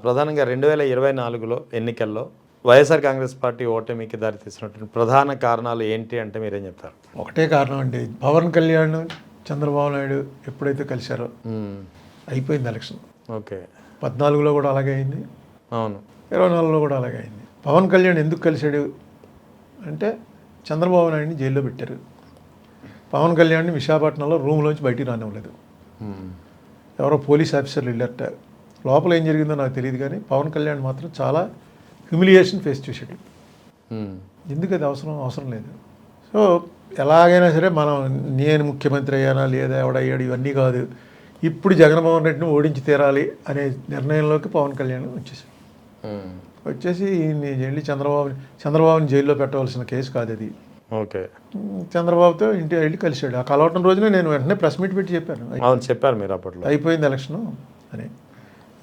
ప్రధానంగా 2024లో ఎన్నికల్లో వైఎస్ఆర్ కాంగ్రెస్ పార్టీ ఓటమికి దారితీసినటువంటి ప్రధాన కారణాలు ఏంటి అంటే మీరేం చెప్తారు? ఒకటే కారణం అండి, పవన్ కళ్యాణ్ చంద్రబాబు నాయుడు ఎప్పుడైతే కలిశారో అయిపోయింది ఎలక్షన్. ఓకే. 14లో కూడా అలాగే అయింది, అవును. 24లో కూడా అలాగే అయింది. పవన్ కళ్యాణ్ ఎందుకు కలిశాడు అంటే చంద్రబాబు నాయుడిని జైల్లో పెట్టారు. పవన్ కళ్యాణ్ని విశాఖపట్నంలో రూమ్లోంచి బయటికి రానివ్వలేదు. ఎవరో పోలీస్ ఆఫీసర్లు వెళ్ళారట. లోపల ఏం జరిగిందో నాకు తెలియదు, కానీ పవన్ కళ్యాణ్ మాత్రం చాలా హ్యూమిలియేషన్ ఫేస్ చేశాడు. ఎందుకు అది అవసరం లేదు. సో ఎలాగైనా సరే నేను ముఖ్యమంత్రి అయ్యానా లేదా ఎవడయ్యాడు ఇవన్నీ కాదు, ఇప్పుడు జగన్మోహన్ రెడ్డిని ఓడించి తీరాలి అనే నిర్ణయంలోకి పవన్ కళ్యాణ్ వచ్చేసి వెళ్ళి చంద్రబాబుని జైల్లో పెట్టవలసిన కేసు కాదు అది. ఓకే. చంద్రబాబుతో ఇంటి వెళ్ళి కలిశాడు. ఆ కలవటం రోజునే నేను వెంటనే ప్రెస్ మీట్ పెట్టి చెప్పాను, అవును చెప్పారు మీరు అప్పట్లో, అయిపోయింది ఎలక్షను అని.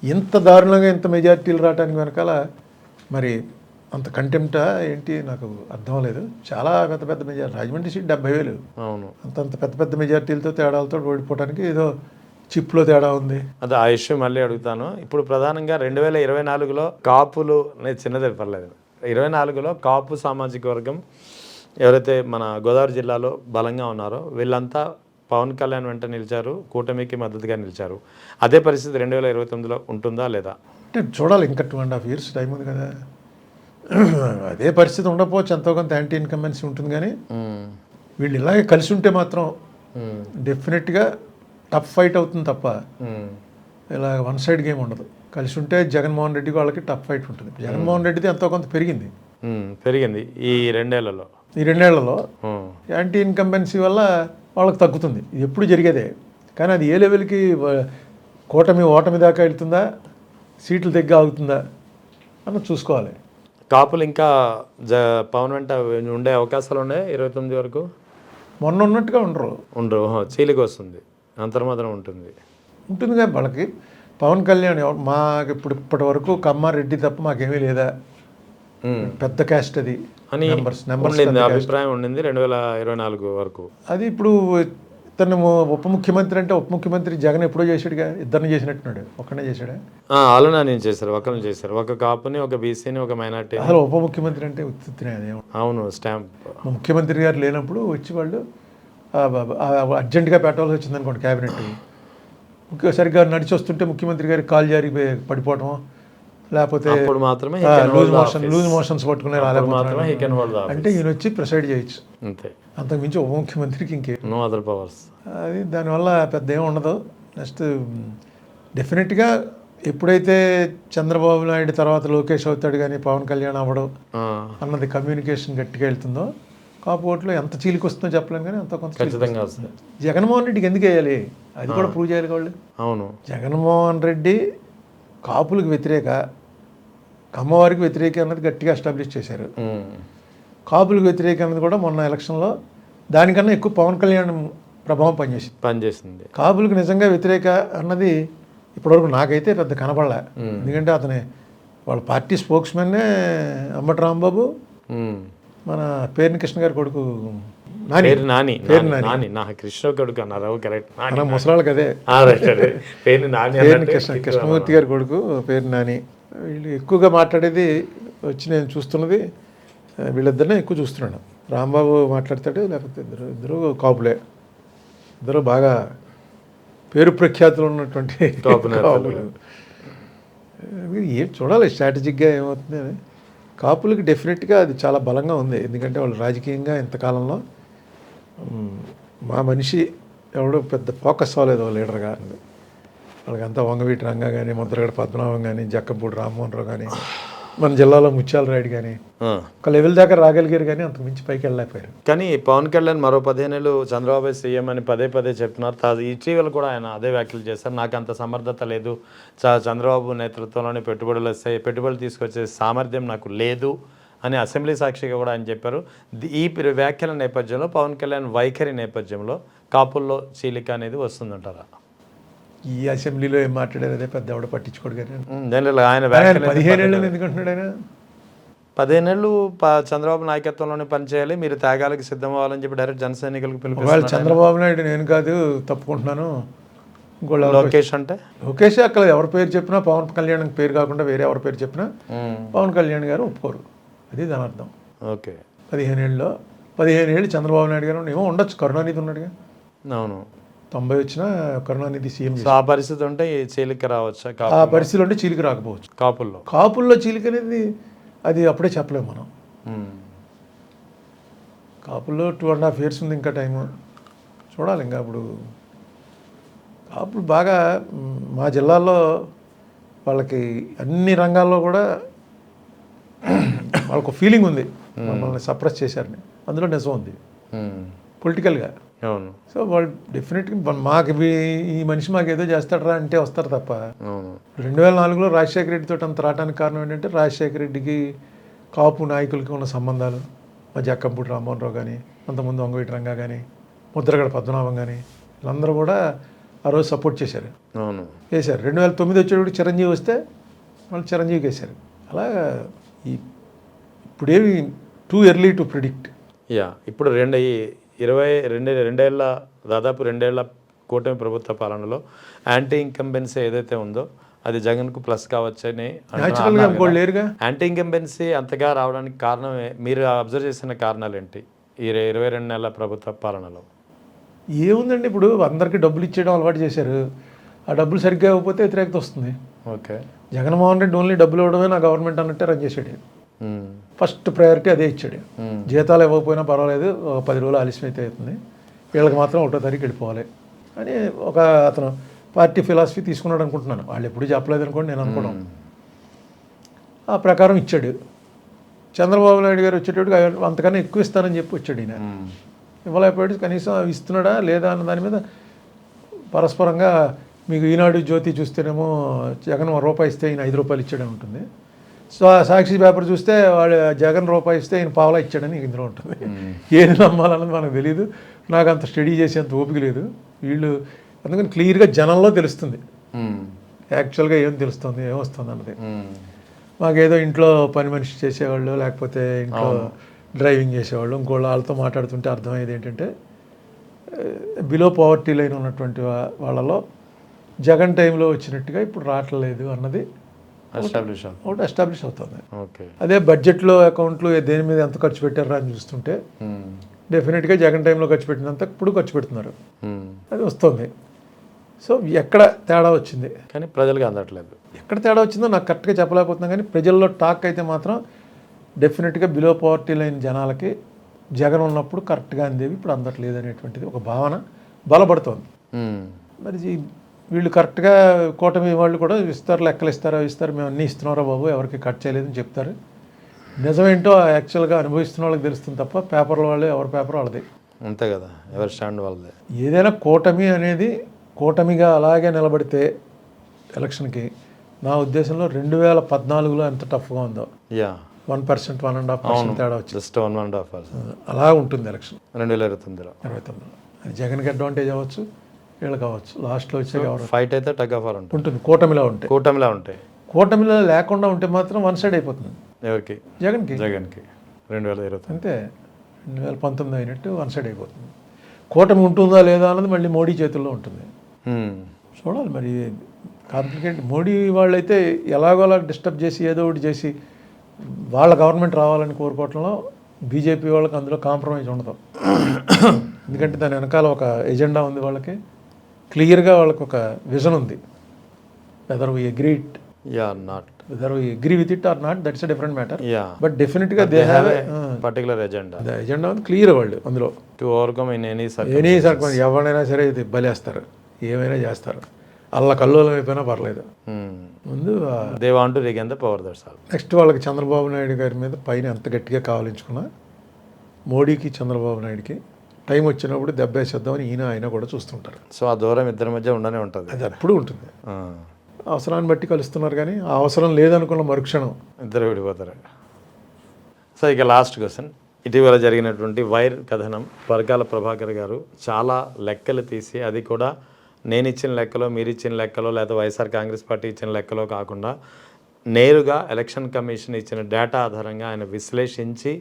ఇంత దారుణంగా ఇంత మెజార్టీలు రావడానికి వెనకాల మరి అంత కంటెంప్టా ఏంటి నాకు అర్థం లేదు. చాలా పెద్ద పెద్ద మెజార్టీ, రాజమండ్రి సీట్ 70,000, అవును. అంత పెద్ద పెద్ద మెజార్టీలతో తేడాలతో ఓడిపోవడానికి ఏదో చిప్లో తేడా ఉంది. అదే ఆ ఇష్యూ మళ్ళీ అడుగుతాను. ఇప్పుడు ప్రధానంగా 2024లో కాపులు, నేను చిన్నది పర్లేదు, 24లో కాపు సామాజిక వర్గం ఎవరైతే మన గోదావరి జిల్లాలో బలంగా ఉన్నారో వీళ్ళంతా పవన్ కళ్యాణ్ వెంట నిలిచారు, కూటమికి మద్దతుగా నిలిచారు. అదే పరిస్థితి 2029లో ఉంటుందా లేదా అంటే చూడాలి. ఇంకా 2.5 years టైం ఉంది కదా. అదే పరిస్థితి ఉండకపోవచ్చు, ఎంతో కొంత యాంటీ ఇన్కంబెన్సీ ఉంటుంది, కానీ వీళ్ళు ఇలాగే కలిసి ఉంటే మాత్రం డెఫినెట్గా టఫ్ ఫైట్ అవుతుంది తప్ప ఇలా వన్ సైడ్ గేమ్ ఉండదు. కలిసి ఉంటే జగన్మోహన్ రెడ్డికి వాళ్ళకి టఫ్ ఫైట్ ఉంటుంది. జగన్మోహన్ రెడ్డిది ఎంతో కొంత పెరిగింది ఈ 2 ఏళ్లలో. ఈ 2 ఏళ్లలో యాంటీ ఇన్కంబెన్సీ వల్ల వాళ్ళకి తగ్గుతుంది. ఇది ఎప్పుడు జరిగేదే, కానీ అది ఏ లెవెల్కి ఓటమి దాకా వెళ్తుందా, సీట్లు తగ్గి ఆగుతుందా అన్నది చూసుకోవాలి. కాపులు ఇంకా పవన్ వెంట ఉండే అవకాశాలు ఉన్నాయి 29 వరకు. మొన్న ఉన్నట్టుగా ఉండరు, చీలికి వస్తుంది, అంతర్మాత్రం ఉంటుంది కదా వాళ్ళకి. పవన్ కళ్యాణ్ మాకు ఇప్పటి వరకు కమ్మారెడ్డి తప్ప మాకేమీ లేదా, పెద్ద క్యాస్ట్ అది అని అభిప్రాయం ఉండింది 2024 వరకు. అది ఇప్పుడు తను ఉప ముఖ్యమంత్రి అంటే ఉప ముఖ్యమంత్రి జగన్ ఎప్పుడో చేశాడుగా, ఇద్దరిని చేసినట్టున్నాడు, ఒక్కనే చేశాడా? ఆలోచన చేశారు, ఒకరిని చేశారు, ఒక కాపుని, ఒక బీసీని, ఒక మైనార్టీ. అసలు ఉప ముఖ్యమంత్రి అంటే ఉత్తినే అదేమో. అవును, స్టాంప్. ముఖ్యమంత్రి గారు లేనప్పుడు వచ్చి వాళ్ళు అర్జెంటుగా పెట్టాల్సి వచ్చింది అనుకోండి క్యాబినెట్. సరిగ్గా నడిచి వస్తుంటే ముఖ్యమంత్రి గారికి కాలు జారి పడిపోవటం, లేకపోతే లూజ్ మోషన్స్ పట్టుకునే అంటే ఈయన వచ్చి ప్రిసైడ్ చేయొచ్చు, అంతకుమించి ఉప ముఖ్యమంత్రికి నో అదర్ పవర్స్. అది దానివల్ల పెద్ద ఏమి ఉండదు. నెక్స్ట్ డెఫినెట్గా ఎప్పుడైతే చంద్రబాబు నాయుడు తర్వాత లోకేష్ అవుతాడు కానీ పవన్ కళ్యాణ్ అవ్వడం అన్నది కమ్యూనికేషన్ గట్టిగా వెళ్తుందో, కాపు ఓట్లు ఎంత చీలికి వస్తుందో చెప్పలేము, కానీ అంత కొంత ఖచ్చితంగా వస్తుంది. జగన్మోహన్ రెడ్డికి ఎందుకు వేయాలి అది కూడా ప్రూవ్ చేయాలి వాళ్ళు. అవును, జగన్మోహన్ రెడ్డి కాపులకు వ్యతిరేక, కమ్మవారికి వ్యతిరేక అన్నది గట్టిగా ఎస్టాబ్లిష్ చేశారు. కాపులకు వ్యతిరేక అన్నది కూడా మొన్న ఎలక్షన్లో దానికన్నా ఎక్కువ పవన్ కళ్యాణ్ ప్రభావం పనిచేసింది. కాపులకు నిజంగా వ్యతిరేక అన్నది ఇప్పటివరకు నాకైతే పెద్ద కనపడలే. ఎందుకంటే వాళ్ళ పార్టీ స్పోక్స్మెన్నే అంబటి రాంబాబు, మన పేర్ని కృష్ణ గారి కొడుకు కృష్ణ కొడుకు అన్నారు, ముసలాళ్ళకి అదే కృష్ణమూర్తి గారి కొడుకు పేరు నాని. వీళ్ళు ఎక్కువగా మాట్లాడేది వచ్చి నేను చూస్తున్నది వీళ్ళిద్దరినే ఎక్కువ చూస్తున్నాను. రాంబాబు మాట్లాడతాడు, లేకపోతే ఇద్దరు కాపులే, ఇద్దరు బాగా పేరు ప్రఖ్యాతులు ఉన్నటువంటి కాపులు. ఏం చూడాలి స్ట్రాటజిక్గా ఏమవుతుంది అని. కాపులకి డెఫినెట్గా అది చాలా బలంగా ఉంది, ఎందుకంటే వాళ్ళు రాజకీయంగా ఇంతకాలంలో మా మనిషి ఎవడో పెద్ద ఫోకస్ అవ్వలేదు లీడర్గా. వాళ్ళకంతా వంగవీటి రంగా కానీ, ముద్రగడ పద్మనాభం కానీ, జక్కంపూడి రామ్మోహన్ రావు కానీ, మన జిల్లాలో ముత్యాల రాయుడు కానీ ఒక లెవెల్ దాకా రాగలిగారు, కానీ అంతకు మించి పైకి వెళ్ళలేకపోయారు. కానీ పవన్ కళ్యాణ్ మరో 15 ఏళ్ళు చంద్రబాబు సీఎం అని పదే చెప్తున్నారు. ఇటీవల కూడా ఆయన అదే వ్యాఖ్యలు చేస్తారు, నాకు అంత సమర్థత లేదు, చంద్రబాబు నేతృత్వంలోనే పెట్టుబడులు వస్తాయి, పెట్టుబడులు తీసుకొచ్చే సామర్థ్యం నాకు లేదు అని అసెంబ్లీ సాక్షిగా కూడా ఆయన చెప్పారు. ఈ వ్యాఖ్యల నేపథ్యంలో పవన్ కళ్యాణ్ వైఖరి నేపథ్యంలో కాపుల్లో చీలిక అనేది వస్తుందంటారా? ఈ అసెంబ్లీలో ఏం మాట్లాడారు అదే పెద్ద ఎవడ పట్టించుకోడు కానీ ఆయన 15 ఏళ్ళు ఎందుకంటున్నాడు ఆయన. 15 ఏళ్ళు చంద్రబాబు నాయకత్వంలోనే పనిచేయాలి, మీరు త్యాగాలకు సిద్ధం అవ్వాలని చెప్పి డైరెక్ట్ జన సైనికులకు పిలుపు. చంద్రబాబు నాయుడు నేను కాదు తప్పుకుంటున్నాను, ఇంకోళ్ళు లోకేష్ అంటే లోకేష్ అక్కడ ఎవరి పేరు చెప్పినా పవన్ కళ్యాణ్ పేరు కాకుండా వేరే ఎవరి పేరు చెప్పినా పవన్ కళ్యాణ్ గారు ఒప్పుకోరు. అది దాని అర్థం. ఓకే 15 ఏళ్ళు చంద్రబాబు నాయుడు గారు ఏమో ఉండొచ్చు, కరుణానిధి ఉన్నాడుగా. అవును. 90 వచ్చినా కరుణానిధి సీఎం. సో ఆ పరిస్థితి ఉంటే ఈ చీలిక రావచ్చా ఆ పరిస్థితిలో ఉంటే చీలిక రాకపోవచ్చు. కాపుల్లో చీలిక అనేది అది అప్పుడే చెప్పలేము మనం. కాపుల్లో 2.5 years ఉంది ఇంకా టైము, చూడాలి. ఇంకా అప్పుడు కాపులు బాగా మా జిల్లాలో వాళ్ళకి అన్ని రంగాల్లో కూడా వాళ్ళకు ఫీలింగ్ ఉంది మమ్మల్ని సప్రెస్ చేశారని. అందులో నిజం ఉంది పొలిటికల్గా. అవును. సో వాళ్ళు డెఫినెట్గా మాకు ఈ మనిషి మాకు ఏదో చేస్తాడరా అంటే వస్తారు తప్ప. 2004లో రాజశేఖర రెడ్డితో అంత రావడానికి కారణం ఏంటంటే రాజశేఖర రెడ్డికి కాపు నాయకులకి ఉన్న సంబంధాలు. మా జక్కంపూడి రామ్మోహన్ రావు కానీ, అంతకుముందు వంగవీటి రంగా కానీ, ముద్రగడ పద్మనాభం కానీ, వీళ్ళందరూ కూడా ఆ రోజు సపోర్ట్ చేశారు. అవును, వేశారు. 2009 వచ్చేటప్పుడు చిరంజీవి వస్తే వాళ్ళు చిరంజీవికి వేశారు. అలాగా ఇప్పుడేమి టూ ఎర్లీ టు ప్రిడిక్ట్. ఇప్పుడు దాదాపు రెండేళ్ల కూటమి ప్రభుత్వ పాలనలో యాంటీ ఇంకంబెన్సీ ఏదైతే ఉందో అది జగన్కు ప్లస్ కావచ్చని. లేరుగా యాంటీ ఇంకంబెన్సీ అంతగా రావడానికి కారణమే మీరు అబ్జర్వ్ చేసిన కారణాలు ఏంటి ఈ 22 నెలల ప్రభుత్వ పాలనలో? ఏముందండి, ఇప్పుడు అందరికీ డబ్బులు ఇచ్చేయడం అలవాటు చేశారు. ఆ డబ్బులు సరిగ్గా ఇవ్వకపోతే వ్యతిరేకత వస్తుంది. ఓకే, జగన్మోహన్ రెడ్డి ఓన్లీ డబ్బులు ఇవ్వడమే నా గవర్నమెంట్ అన్నట్టే రన్ చేసాడు. ఫస్ట్ ప్రయారిటీ అదే ఇచ్చాడు. జీతాలు ఇవ్వకపోయినా పర్వాలేదు, 10 రోజులు ఆలస్యం అయితే అవుతుంది, వీళ్ళకి మాత్రం 1వ తారీఖు వెళ్ళిపోవాలి అని ఒక అతను పార్టీ ఫిలాసఫీ తీసుకున్నాడు అనుకుంటున్నాను. వాళ్ళు ఎప్పుడు చెప్పలేదు అనుకోండి, నేను అనుకోవడం. ఆ ప్రకారం ఇచ్చాడు. చంద్రబాబు నాయుడు గారు వచ్చేటప్పుడు అంతకన్నా ఎక్కువ ఇస్తానని చెప్పి వచ్చాడు. ఈయన ఇవ్వలేకపోయాడు. కనీసం ఇస్తున్నాడా లేదా అన్న దాని మీద పరస్పరంగా మీకు ఈనాడు జ్యోతి చూస్తేనేమో జగన్ ₹1 ఇస్తే ఈయన ₹5 ఇచ్చాడని ఉంటుంది. సో సాక్షి పేపర్ చూస్తే వాడు జగన్ ₹1 ఇస్తే ఈయన పావలా ఇచ్చాడని ఇందులో ఉంటుంది. ఏది నమ్మాలన్నది మనకు తెలియదు. నాకు అంత స్టడీ చేసేంత ఓపిక లేదు. వీళ్ళు అందుకని క్లియర్గా జనంలో తెలుస్తుంది యాక్చువల్గా ఏం తెలుస్తుంది, ఏమొస్తుంది అన్నది. మాకేదో ఇంట్లో పని మనిషి చేసేవాళ్ళు, లేకపోతే ఇంట్లో డ్రైవింగ్ చేసేవాళ్ళు, ఇంకోళ్ళు వాళ్ళతో మాట్లాడుతుంటే అర్థమయ్యేది ఏంటంటే బిలో పవర్టీ లైన్ ఉన్నటువంటి వాళ్ళలో జగన్ టైంలో వచ్చినట్టుగా ఇప్పుడు రావట్లేదు అన్నది ఒకటి ఎస్టాబ్లిష్ అవుతుంది. అదే బడ్జెట్లో అకౌంట్లు దేని మీద ఎంత ఖర్చు పెట్టారా అని చూస్తుంటే డెఫినెట్గా జగన్ టైంలో ఖర్చు పెట్టినంత ఇప్పుడు ఖర్చు పెడుతున్నారు, అది వస్తుంది. సో ఎక్కడ తేడా వచ్చింది కానీ ప్రజలకు అందట్లేదు. ఎక్కడ తేడా వచ్చిందో నాకు కరెక్ట్గా చెప్పలేకపోతున్నాం. కానీ ప్రజల్లో టాక్ అయితే మాత్రం డెఫినెట్గా బిలో పవర్టీ లైన్ జనాలకి జగన్ ఉన్నప్పుడు కరెక్ట్గా అందేవి, ఇప్పుడు అందట్లేదు అనేటువంటిది ఒక భావన బలపడుతోంది. మరి వీళ్ళు కరెక్ట్గా కూటమి వాళ్ళు కూడా ఇస్తారు, లెక్కలు ఇస్తారు, మేము అన్నీ ఇస్తున్నారా బాబు, ఎవరికి కట్ చేయలేదని చెప్తారు. నిజమేంటో యాక్చువల్గా అనుభవిస్తున్న వాళ్ళకి తెలుస్తుంది తప్ప పేపర్ల వాళ్ళు ఎవరి పేపర్ వాళ్ళది అంతే కదా, ఎవరి స్టాండ్ వాళ్ళదే. ఏదైనా కూటమి అనేది కూటమిగా అలాగే నిలబడితే ఎలక్షన్కి నా ఉద్దేశంలో 2014లో ఎంత టఫ్గా ఉందో 1%, 1.5% తేడా వచ్చింది. అలా ఉంటుంది ఎలక్షన్ 2029లో. అది జగన్కి అడ్వాంటేజ్ అవ్వచ్చు, వీళ్ళు కావచ్చు. లాస్ట్లో వచ్చే ఫైట్ అయితే టగ్ ఆఫ్ వార్ ఉంటుంది. కూటమిలో ఉంటాయి. కూటమిలో లేకుండా ఉంటే మాత్రం వన్ సైడ్ అయిపోతుంది. ఎవరికి? జగన్కి 2020 అంతే. 2019 అయినట్టు వన్ సైడ్ అయిపోతుంది. కూటమి ఉంటుందా లేదా అన్నది మళ్ళీ మోడీ చేతుల్లో ఉంటుంది. చూడాలి మరి. కాంప్లికేట్. మోడీ వాళ్ళైతే ఎలాగోలా డిస్టర్బ్ చేసి ఏదో ఒకటి చేసి వాళ్ళ గవర్నమెంట్ రావాలని కోరుకోవటంలో బీజేపీ వాళ్ళకి అందులో కాంప్రమైజ్ ఉండదు. ఎందుకంటే దాని వెనకాల ఒక ఎజెండా ఉంది, వాళ్ళకి క్లియర్గా వాళ్ళకి ఒక విజన్ ఉంది. Whether we agree with it or not, that's a different matter. But డెఫినెట్గా దే హ్యావ్ పర్టికులర్ ఎజెండా ఉంది, క్లియర్ వాళ్ళు అందులో. To overcome in any circumstances ఎవరైనా సరే ఇది బలేస్తారు, ఏమైనా చేస్తారు, అల్ల కల్లోలం అయిపోయినా పర్లేదు. ముందు they want to regain the power, that's all. Next వాళ్ళకి చంద్రబాబు నాయుడు గారి మీద పైన ఎంత గట్టిగా కావాలించుకున్నా మోడీకి చంద్రబాబు నాయుడుకి టైం వచ్చినప్పుడు దెబ్బేసేద్దామని ఆయన కూడా చూస్తుంటారు. సో ఆ దూరం ఇద్దరి మధ్య ఉండనే ఉంటుంది, అది అప్పుడు ఉంటుంది. అవసరాన్ని బట్టి కలుస్తున్నారు, కానీ ఆ అవసరం లేదనుకున్న మరుక్షణం ఇద్దరు విడిపోతారు. సో ఇక లాస్ట్ క్వశ్చన్, ఇటీవల జరిగినటువంటి వైర్ కథనం, పరకాల ప్రభాకర్ గారు చాలా లెక్కలు తీసి, అది కూడా నేను ఇచ్చిన లెక్కలో, మీరు ఇచ్చిన లెక్కలో, లేదా వైఎస్ఆర్ కాంగ్రెస్ పార్టీ ఇచ్చిన లెక్కలో కాకుండా నేరుగా ఎలక్షన్ కమిషన్ ఇచ్చిన డేటా ఆధారంగా ఆయన విశ్లేషించి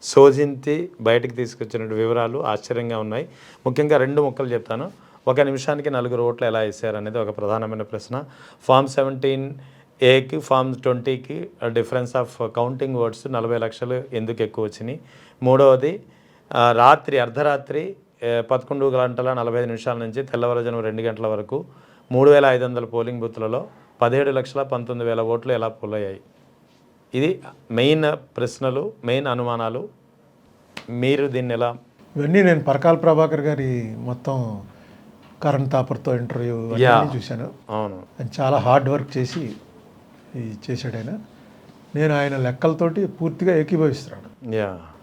శోధించి బయటకు తీసుకొచ్చిన వివరాలు ఆశ్చర్యంగా ఉన్నాయి. ముఖ్యంగా 2 ముక్కలు చెప్తాను. ఒక నిమిషానికి 4 ఓట్లు ఎలా వేసారు అనేది ఒక ప్రధానమైన ప్రశ్న. ఫామ్ 17A ఫామ్ 20కి డిఫరెన్స్ ఆఫ్ కౌంటింగ్ ఓట్స్ 40 లక్షలు ఎందుకు ఎక్కువ వచ్చినాయి. మూడవది అర్ధరాత్రి 11:45 నుంచి తెల్లవారుజాము 2 గంటల వరకు 3,500 పోలింగ్ బూత్లలో 17,19,000 ఓట్లు ఎలా పోలయ్యాయి. ఇది మెయిన్ ప్రశ్నలు, మెయిన్ అనుమానాలు. మీరు దీన్ని ఎలా? ఇవన్నీ నేను పరకాల ప్రభాకర్ గారి మొత్తం కరణ్ తాపర్తో ఇంటర్వ్యూ చూశాను. అవును, ఆయన చాలా హార్డ్ వర్క్ చేసి చేశాడు ఆయన. నేను ఆయన లెక్కలతోటి పూర్తిగా ఏకీభవిస్తున్నాను.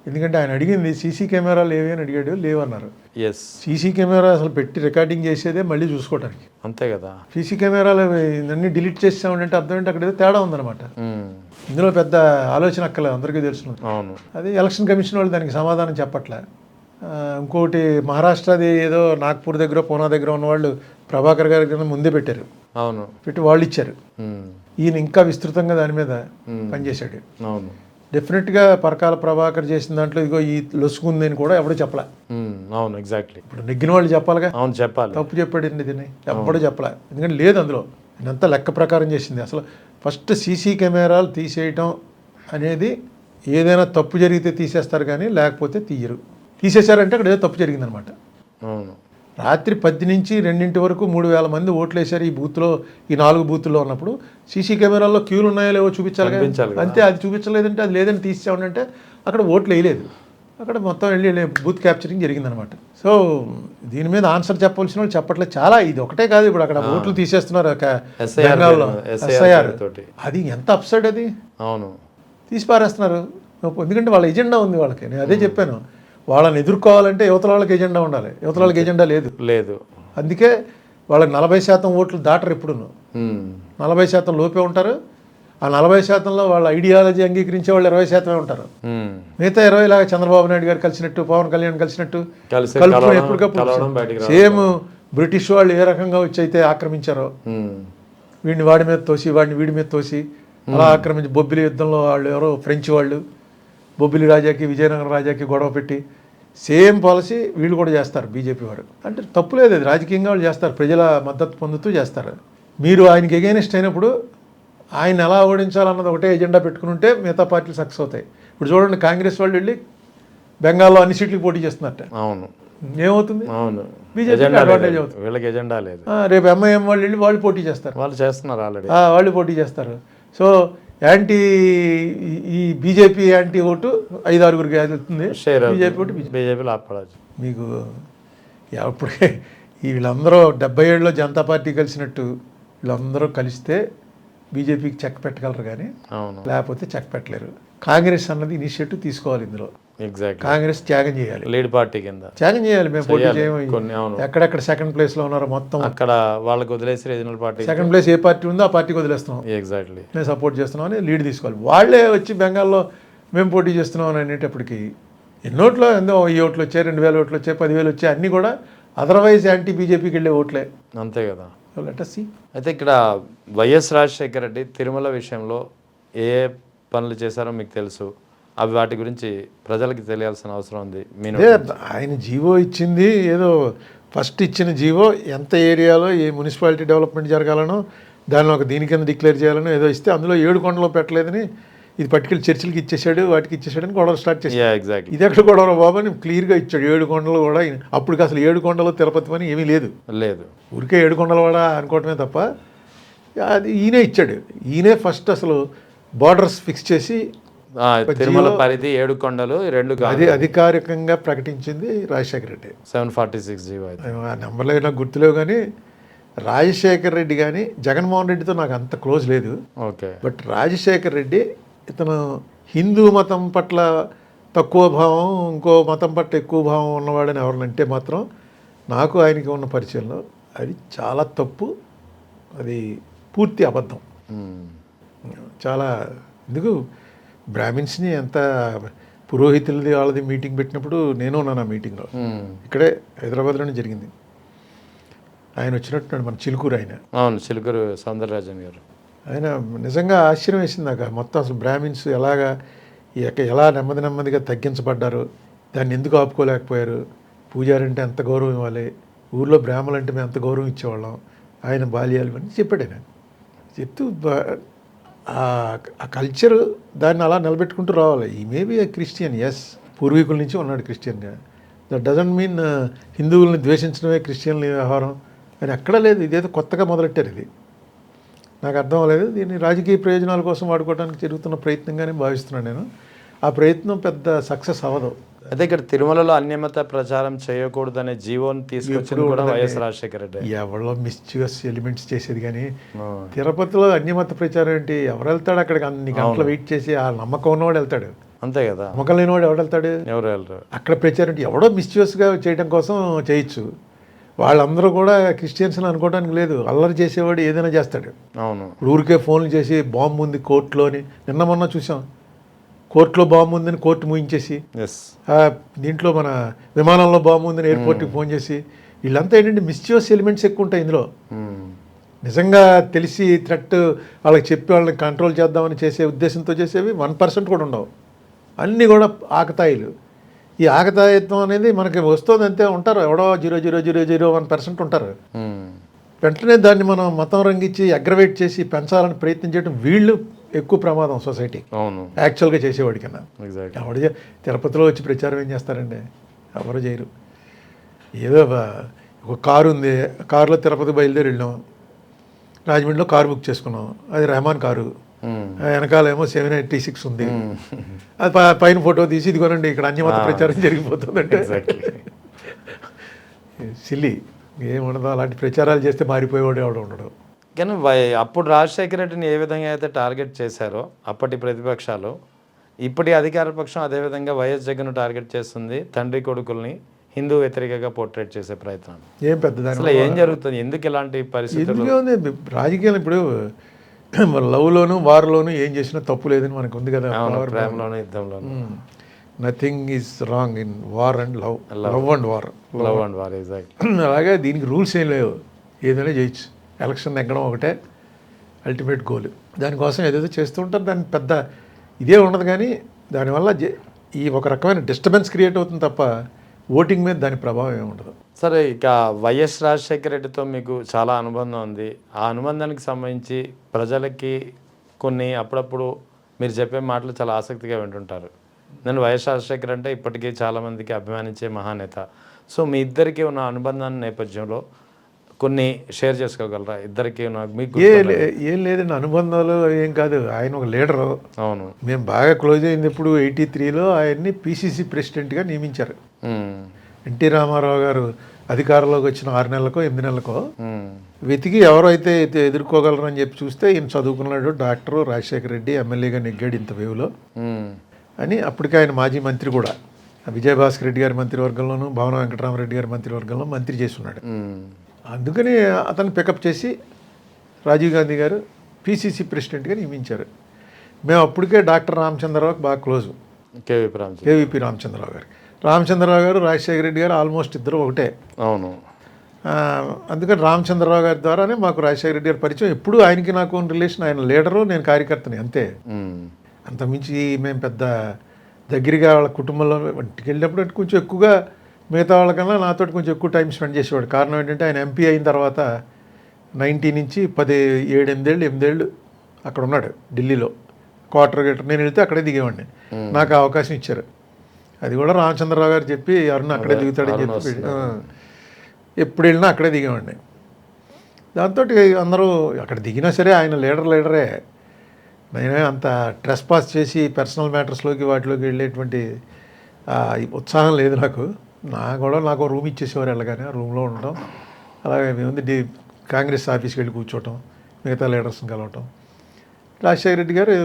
ఎందుకంటే ఆయన అడిగింది సీసీ కెమెరాలు ఏవి అని అడిగాడు, లేవన్నారు. ఎస్, సీసీ కెమెరా అసలు పెట్టి రికార్డింగ్ చేసేదే మళ్ళీ చూసుకోవడానికి. అంతే కదా. సీసీ కెమెరాలు అన్నీ డిలీట్ చేసామంటే అర్థం ఏంటి, అక్కడ ఏదో తేడా ఉందన్నమాట. ఇందులో పెద్ద ఆలోచన అక్కర్లేదు, అందరికీ తెలుసు. అవును, అది ఎలక్షన్ కమిషన్ వాళ్ళు దానికి సమాధానం చెప్పట్లే. ఇంకోటి మహారాష్ట్రది ఏదో నాగ్పూర్ దగ్గర పూనా దగ్గర ఉన్న వాళ్ళు ప్రభాకర్ గారి కింద ముందే పెట్టారు. అవును, పెట్టి వాళ్ళు ఇచ్చారు. ఈయన ఇంకా విస్తృతంగా దాని మీద పనిచేశాడు. అవును, డెఫినెట్గా పరకాల ప్రభాకర్ చేసిన దాంట్లో ఇదిగో ఈ లొసుకుంది అని కూడా ఎవడో చెప్పలే. అవును, ఎగ్జాక్ట్లీ. ఇప్పుడు నెగ్గిన వాళ్ళు చెప్పాలిగా. అవును, చెప్పాలి. తప్పు చెప్పాడు దీన్ని ఎప్పుడూ చెప్పలే. ఎందుకంటే లేదు అందులో, నేనంతా లెక్క ప్రకారం చేసింది. అసలు ఫస్ట్ సీసీ కెమెరాలు తీసేయటం అనేది ఏదైనా తప్పు జరిగితే తీసేస్తారు కానీ లేకపోతే తీయరు. తీసేశారంటే అక్కడ ఏదో తప్పు జరిగిందనమాట. అవును, రాత్రి 10 నుంచి 2 వరకు 3,000 మంది ఓట్లు వేశారు ఈ బూత్లో, ఈ 4 బూత్లో ఉన్నప్పుడు సీసీ కెమెరాల్లో క్యూలు ఉన్నాయో లేవో చూపించాలి. అంతే, అది చూపించలేదంటే అది లేదని తీసేసామంటే అక్కడ ఓట్లు వేయలేదు. అక్కడ మొత్తం వెళ్ళి బూత్ క్యాప్చరింగ్ జరిగిందనమాట. సో దీని మీద ఆన్సర్ చెప్పవలసిన వాళ్ళు చెప్పట్లేదు. చాలా ఇది ఒకటే కాదు, ఇప్పుడు అక్కడ ఓట్లు తీసేస్తున్నారు బెంగాల్లో SIR. అది ఎంత అప్సైడ్ అది. అవును, తీసి పారేస్తున్నారు. ఎందుకంటే వాళ్ళ ఎజెండా ఉంది వాళ్ళకి. నేను అదే చెప్పాను, వాళ్ళని ఎదుర్కోవాలంటే యువతల వాళ్ళకి ఎజెండా ఉండాలి. యువతల వాళ్ళకి ఎజెండా లేదు. అందుకే వాళ్ళకి 40% ఓట్లు దాటరు. ఎప్పుడును 40% లోపే ఉంటారు. ఆ 40%లో వాళ్ళ ఐడియాలజీ అంగీకరించే వాళ్ళు 20% ఉంటారు. మిగతా 20 లాగా చంద్రబాబు నాయుడు గారు కలిసినట్టు, పవన్ కళ్యాణ్ కలిసినట్టు కలుపుకొని ఎప్పటికప్పుడు సేమ్ బ్రిటిష్ వాళ్ళు ఏ రకంగా వచ్చి అయితే ఆక్రమించారో, వీడిని వాడి మీద తోసి వాడిని వీడి మీద తోసి అలా ఆక్రమించి బొబ్బిలి యుద్ధంలో వాళ్ళు ఎవరో ఫ్రెంచ్ వాళ్ళు బొబ్బిలి రాజాకి విజయనగరం రాజాకి గొడవ పెట్టి సేమ్ పాలసీ వీళ్ళు కూడా చేస్తారు బీజేపీ వాడు. అంటే తప్పులేదు, అది రాజకీయంగా వాళ్ళు చేస్తారు, ప్రజల మద్దతు పొందుతూ చేస్తారు. మీరు ఆయనకి ఎగైనెస్ట్ అయినప్పుడు ఆయన ఎలా ఓడించాలన్నది ఒకటే ఎజెండా పెట్టుకుని ఉంటే మిగతా పార్టీలు సక్సెస్ అవుతాయి. ఇప్పుడు చూడండి, కాంగ్రెస్ వాళ్ళు వెళ్ళి బెంగాల్లో అన్ని సీట్లకు పోటీ చేస్తున్నట్ట. అవును, ఏమవుతుంది? అవును, బీజేపీ అడ్వాంటేజ్ అవుతుంది. వీళ్ళకి ఎజెండా లేదు. రేపు ఎంఐఎం వాళ్ళు వెళ్ళి వాళ్ళు పోటీ చేస్తారు. వాళ్ళు చేస్తున్నారు ఆల్రెడీ. వాళ్ళు పోటీ చేస్తారు. సో యాంటీ ఈ బీజేపీ యాంటీ ఓటు 5-6 వెళ్తుంది. బీజేపీ ఓటు బీజేపీలో ఆపడచ్చు. మీకు అప్పుడే వీళ్ళందరూ 77లో జనతా పార్టీ కలిసినట్టు వీళ్ళందరూ కలిస్తే బీజేపీకి చెక్ పెట్టగలరు కానీ లేకపోతే చెక్ పెట్టలేరు. కాంగ్రెస్ అన్నది ఇనిషియేటివ్ తీసుకోవాలి ఇందులో. ఎగ్జాక్ట్, కాంగ్రెస్ త్యాగం చేయాలి, లీడ్ పార్టీ కింద త్యాగం చేయాలి. మేము పోటీ చేయము. ఎక్కడెక్కడ సెకండ్ ప్లేస్లో ఉన్నారో మొత్తం అక్కడ వాళ్ళకి వదిలేసి రీజనల్ పార్టీ సెకండ్ ప్లేస్ ఏ పార్టీ ఉందో ఆ పార్టీకి వదిలేస్తున్నాం. ఎగ్జాక్ట్లీ, మేము సపోర్ట్ చేస్తున్నాం అని లీడ్ తీసుకోవాలి. వాళ్ళే వచ్చి బెంగాల్లో మేము పోటీ చేస్తున్నాం అని అనేటప్పటికి ఎన్నోట్లో ఎంతో 1000 ఓట్లు వచ్చాయి, 2000 ఓట్లు వచ్చాయి, 10,000 వచ్చాయి, అన్నీ కూడా అదర్వైజ్ యాంటీ బీజేపీకి వెళ్ళే ఓట్లే. అంతే కదా. లెటస్. అయితే ఇక్కడ వైఎస్ రాజశేఖర రెడ్డి తిరుమల విషయంలో ఏ పనులు చేశారో మీకు తెలుసు. అవి వాటి గురించి ప్రజలకి తెలియాల్సిన అవసరం ఉంది. ఆయన జీవో ఇచ్చింది ఏదో ఫస్ట్ ఇచ్చిన జీవో ఎంత ఏరియాలో ఏ మున్సిపాలిటీ డెవలప్మెంట్ జరగాలనో దానిలో ఒక దీని కింద డిక్లేర్ చేయాలనో ఏదో ఇస్తే అందులో 7 కొండలో పెట్టలేదని ఇది పట్టుకెళ్ళి చర్చిలకి ఇచ్చేసాడు, వాటికి ఇచ్చేసాడని గొడవ స్టార్ట్ చేశాడు. ఎగ్జాక్ట్లీ, ఇది ఎక్కడ గొడవ బాబు అని క్లియర్గా ఇచ్చాడు. 7 కొండలు కూడా అప్పటికి అసలు 7 కొండలు తిరుపతి అని ఏమీ లేదు. ఊరికే 7 కొండలు కూడా అనుకోవటమే తప్ప అది ఈయనే ఇచ్చాడు. ఈయనే ఫస్ట్ అసలు బార్డర్స్ ఫిక్స్ చేసి తిరుమల పరిధి 7 కొండలు 2 అది అధికారికంగా ప్రకటించింది రాజశేఖర రెడ్డి. 746 జీవో. ఆ నెంబర్లు నాకు గుర్తులేవు కానీ రాజశేఖర రెడ్డి కానీ జగన్మోహన్ రెడ్డితో నాకు అంత క్లోజ్ లేదు. ఓకే, బట్ రాజశేఖర రెడ్డి ఇతను హిందూ మతం పట్ల తక్కువ భావం, ఇంకో మతం పట్ల ఎక్కువ భావం ఉన్నవాడని ఎవరినంటే మాత్రం నాకు ఆయనకి ఉన్న పరిచయంలో అది చాలా తప్పు. అది పూర్తి అబద్ధం. చాలా ఎందుకు బ్రాహ్మిన్స్ని ఎంత పురోహితులది వాళ్ళది మీటింగ్ పెట్టినప్పుడు నేను ఉన్నాను ఆ మీటింగ్లో. ఇక్కడే హైదరాబాద్లోనే జరిగింది. ఆయన వచ్చినట్టున్నాడు, మన చిలుకూరు ఆయన. అవును, చిలుకూరు సౌందరరాజన్ గారు. ఆయన నిజంగా ఆశ్చర్యం వేసింది నాకు. మొత్తం అసలు బ్రాహ్మిన్స్ ఎలా నెమ్మదిగా తగ్గించబడ్డారు, దాన్ని ఎందుకు ఆపుకోలేకపోయారు, పూజారి అంటే ఎంత గౌరవం ఇవ్వాలి, ఊర్లో బ్రాహ్మణులు అంటే మేము అంత గౌరవం ఇచ్చేవాళ్ళం, ఆయన బాల్యాలు అని చెప్పాడు ఆయన. చెప్తూ ఆ కల్చర్ దాన్ని అలా నిలబెట్టుకుంటూ రావాలి. ఈ మేబీ క్రిస్టియన్, ఎస్, పూర్వీకుల నుంచి ఉన్నాడు క్రిస్టియన్గా. దట్ డజంట్ మీన్ హిందువుల్ని ద్వేషించడమే క్రిస్టియన్ల వ్యవహారం అని ఎక్కడా లేదు. ఇదేదో కొత్తగా మొదలెట్టారు. ఇది నాకు అర్థం అవ్వలేదు. దీన్ని రాజకీయ ప్రయోజనాల కోసం వాడుకోవడానికి జరుగుతున్న ప్రయత్నంగానే భావిస్తున్నాను నేను. ఆ ప్రయత్నం పెద్ద సక్సెస్ అవ్వదు. అదే ఇక్కడ తిరుమలలో అన్యమత ప్రచారం చేయకూడదనే జీవోని తీసుకొచ్చింది కూడా వైఎస్ రాజశేఖర రెడ్డి. ఎవరో మిస్చ్యూస్ ఎలిమెంట్స్ చేసేది, కానీ తిరుపతిలో అన్యమత ప్రచారం ఏంటి? ఎవరు వెళ్తాడు అక్కడికి? అన్ని గంటలు వెయిట్ చేసి ఆ నమ్మకం ఉన్నవాడు వెళ్తాడు, అంతే కదా. నమ్మకం లేనివాడు ఎవడు వెళ్తాడు? ఎవరు వెళ్ళరు. అక్కడ ప్రచారం అంటే ఎవడో మిస్చ్యూస్గా చేయడం కోసం చేయొచ్చు. వాళ్ళందరూ కూడా క్రిస్టియన్స్ అని అనుకోవడానికి లేదు. అల్లరి చేసేవాడు ఏదైనా చేస్తాడు. అవును. ఊరికే ఫోన్లు చేసి బాంబు ఉంది కోర్టులోని, నిన్న మొన్న చూసాం, కోర్టులో బాంబు ఉందని కోర్టు మూయించేసి, దీంట్లో మన విమానంలో బాంబు ఉందని ఎయిర్పోర్ట్కి ఫోన్ చేసి, వీళ్ళంతా ఏంటంటే మిస్చ్యూస్ ఎలిమెంట్స్ ఎక్కువ ఉంటాయి ఇందులో. నిజంగా తెలిసి థ్రెట్ వాళ్ళకి చెప్పి వాళ్ళని కంట్రోల్ చేద్దామని చేసే ఉద్దేశంతో చేసేవి 1% కూడా ఉండవు. అన్నీ కూడా ఆకతాయిలు. ఈ ఆకతాయిత్వం అనేది మనకి వస్తుంది అంతే. ఉంటారు ఎవడో 0.0001% ఉంటారు. వెంటనే దాన్ని మనం మతం రంగిచ్చి అగ్రవేట్ చేసి పెంచాలని ప్రయత్నం చేయడం వీళ్ళు ఎక్కువ ప్రమాదం సొసైటీ. అవును, యాక్చువల్గా చేసేవాడి కన్నా. ఎగ్జాక్ట్. ఎవడు తిరుపతిలో వచ్చి ప్రచారం ఏం చేస్తారండి? ఎవరు చేయరు. ఏదో ఒక కారు ఉంది, కారులో తిరుపతి బయలుదేరి వెళ్ళాం, రాజమండ్రిలో కారు బుక్ చేసుకున్నాం, అది రెహమాన్ కారు, వెనకాలేమో 786 ఉంది, అది పైన ఫోటో తీసి ఇది కొనండి ఇక్కడ అన్యమత ప్రచారం జరిగిపోతుందంటే సిల్లీ. ఏముండదు, అలాంటి ప్రచారాలు చేస్తే మారిపోయేవాడు ఎవడు ఉండడు. కానీ అప్పుడు రాజశేఖర రెడ్డిని ఏ విధంగా అయితే టార్గెట్ చేశారో అప్పటి ప్రతిపక్షాలు, ఇప్పటి అధికార పక్షం అదేవిధంగా వైఎస్ జగన్ టార్గెట్ చేస్తుంది. తండ్రి కొడుకుల్ని హిందూ వ్యతిరేకంగా పోర్ట్రేట్ చేసే ప్రయత్నం ఏం పెద్దదాని అసలు ఏం జరుగుతుంది? ఎందుకు ఇలాంటి పరిస్థితులు? రాజకీయాలు ఇప్పుడు లవ్లోను వార్లోను ఏం చేసినా తప్పు లేదని మనకు ఉంది కదా. ప్రేమలోను యుద్ధంలోను nothing is wrong in war and love, love and war, love and war. Exact. అలాగే దీనికి రూల్స్ ఏం లేవు, ఏదైనా చేయొచ్చు. ఎలక్షన్ ఎక్కడం ఒకటే అల్టిమేట్ గోల్. దానికోసం ఏదేదో చేస్తూ ఉంటారు. దాని పెద్ద ఇదే ఉండదు, కానీ దానివల్ల ఈ ఒక రకమైన డిస్టర్బెన్స్ క్రియేట్ అవుతుంది తప్ప ఓటింగ్ మీద దాని ప్రభావం ఏమి ఉండదు. సరే, ఇక వైఎస్ రాజశేఖర రెడ్డితో మీకు చాలా అనుబంధం ఉంది. ఆ అనుబంధానికి సంబంధించి ప్రజలకి కొన్ని అప్పుడప్పుడు మీరు చెప్పే మాటలు చాలా ఆసక్తిగా వింటుంటారు. నేను వైఎస్ రాజశేఖర్ అంటే ఇప్పటికీ చాలామందికి అభిమానించే మహానేత. సో మీ ఇద్దరికి ఉన్న అనుబంధాన్ని నేపథ్యంలో కొన్ని షేర్ చేసుకోగలరా? ఇద్దరికి మీకు ఏం లేదండి, అనుబంధాలు ఏం కాదు. ఆయన ఒక లీడరు. అవును. మేము బాగా క్లోజ్ అయింది ఇప్పుడు 83లో ఆయన్ని పిసిసి ప్రెసిడెంట్గా నియమించారు. ఎన్టీ రామారావు గారు అధికారంలోకి వచ్చిన 6 నెలలకో 8 నెలలకో వెతికి ఎవరైతే ఎదుర్కోగలరని చెప్పి చూస్తే ఈయన చదువుకున్నాడు, డాక్టరు, రాజశేఖర రెడ్డి ఎమ్మెల్యేగా నెగ్గాడు ఇంత వేవ్లో అని. అప్పటికి ఆయన మాజీ మంత్రి కూడా, విజయభాస్కర్ రెడ్డి గారి మంత్రివర్గంలోనూ భవన వెంకటరామరెడ్డి గారి మంత్రివర్గంలో మంత్రి చేసి ఉన్నాడు. అందుకని అతను పికప్ చేసి రాజీవ్ గాంధీ గారు పిసిసి ప్రెసిడెంట్గా నియమించారు. మేము అప్పటికే డాక్టర్ రామచంద్రరావుకి బాగా క్లోజు, కేవీపీ రామచంద్రరావు గారు. రామచంద్రరావు గారు, రాజశేఖర రెడ్డి గారు ఆల్మోస్ట్ ఇద్దరు ఒకటే. అవును. అందుకని రామచంద్రరావు గారి ద్వారానే మాకు రాజశేఖర రెడ్డి గారి పరిచయం. ఎప్పుడు ఆయనకి నాకు రిలేషన్, ఆయన లీడరు, నేను కార్యకర్తని, అంతే. అంతమించి మేము పెద్ద దగ్గరగా వాళ్ళ కుటుంబంలో ఇంటికి వెళ్ళినప్పుడు అంటే కొంచెం ఎక్కువగా మిగతా వాళ్ళకన్నా నాతో కొంచెం ఎక్కువ టైం స్పెండ్ చేసేవాడు. కారణం ఏంటంటే ఆయన ఎంపీ అయిన తర్వాత 90 నుంచి 8 ఏళ్ళు అక్కడ ఉన్నాడు ఢిల్లీలో. క్వార్టర్ నేను వెళ్తే అక్కడే దిగేవాడిని. నాకు అవకాశం ఇచ్చారు. అది కూడా రామచంద్రరావు గారు చెప్పి ఎవరన్నా అక్కడే దిగుతాడని చెప్పి ఎప్పుడు వెళ్ళినా అక్కడే దిగేవాడిని. దాంతో అందరూ అక్కడ దిగినా సరే ఆయన లీడరే. నేనే అంత ట్రెస్ పాస్ చేసి పర్సనల్ మ్యాటర్స్లోకి వాటిలోకి వెళ్ళేటువంటి ఉత్సాహం లేదు నాకు. నాకు రూమ్ ఇచ్చేసేవారు వెళ్ళగానే, ఆ రూమ్లో ఉండటం, అలాగే మేము కాంగ్రెస్ ఆఫీస్కి వెళ్ళి కూర్చోవటం, మిగతా లీడర్స్ని కలవటం. రాజశేఖర రెడ్డి గారు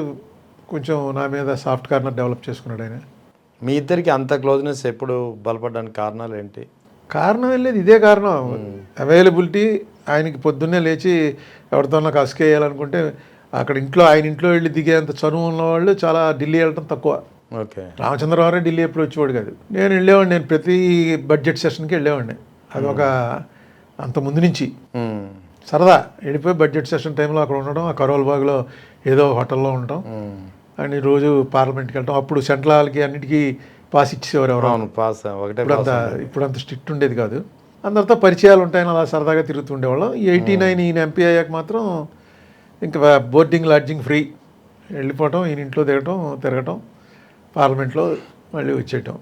కొంచెం నా మీద సాఫ్ట్ కార్నర్ డెవలప్ చేసుకున్నాడు ఆయన. మీ ఇద్దరికి అంత క్లోజ్నెస్ ఎప్పుడు బలపడడానికి కారణాలు ఏంటి? కారణం ఏం లేదు, ఇదే కారణం. అవైలబిలిటీ. ఆయనకి పొద్దున్నే లేచి ఎవరితో నాకు అసుకేయాలనుకుంటే అక్కడ ఆయన ఇంట్లో వెళ్ళి దిగేంత చనువు ఉన్నవాళ్ళు చాలా ఢిల్లీ వెళ్ళటం తక్కువ. ఓకే. రామచంద్రరావు ఢిల్లీ ఎప్పుడు వచ్చేవాడు కాదు. నేను వెళ్ళేవాడిని, నేను ప్రతి బడ్జెట్ సెషన్కి వెళ్ళేవాడిని. అది ఒక అంత ముందు నుంచి సరదా వెళ్ళిపోయి బడ్జెట్ సెషన్ టైంలో అక్కడ ఉండడం, ఆ కరోల్ బాగ్లో ఏదో హోటల్లో ఉండటం, అని రోజు పార్లమెంట్కి వెళ్ళటం. అప్పుడు సెంట్రల్ హాల్కి అన్నిటికీ పాస్ ఇచ్చేవారు ఎవరు. పాస్ ఒకటే. ఇప్పుడు అంత స్ట్రిక్ట్ ఉండేది కాదు. అందరితో పరిచయాలు ఉంటాయని అలా సరదాగా తిరుగుతుండేవాళ్ళం. ఈ 89 ఈయన ఎంపీ అయ్యాక మాత్రం ఇంకా బోర్డింగ్ లాడ్జింగ్ ఫ్రీ, వెళ్ళిపోవటం, ఈయన ఇంట్లో తిరగటం, పార్లమెంట్లో మళ్ళీ వచ్చేయటం.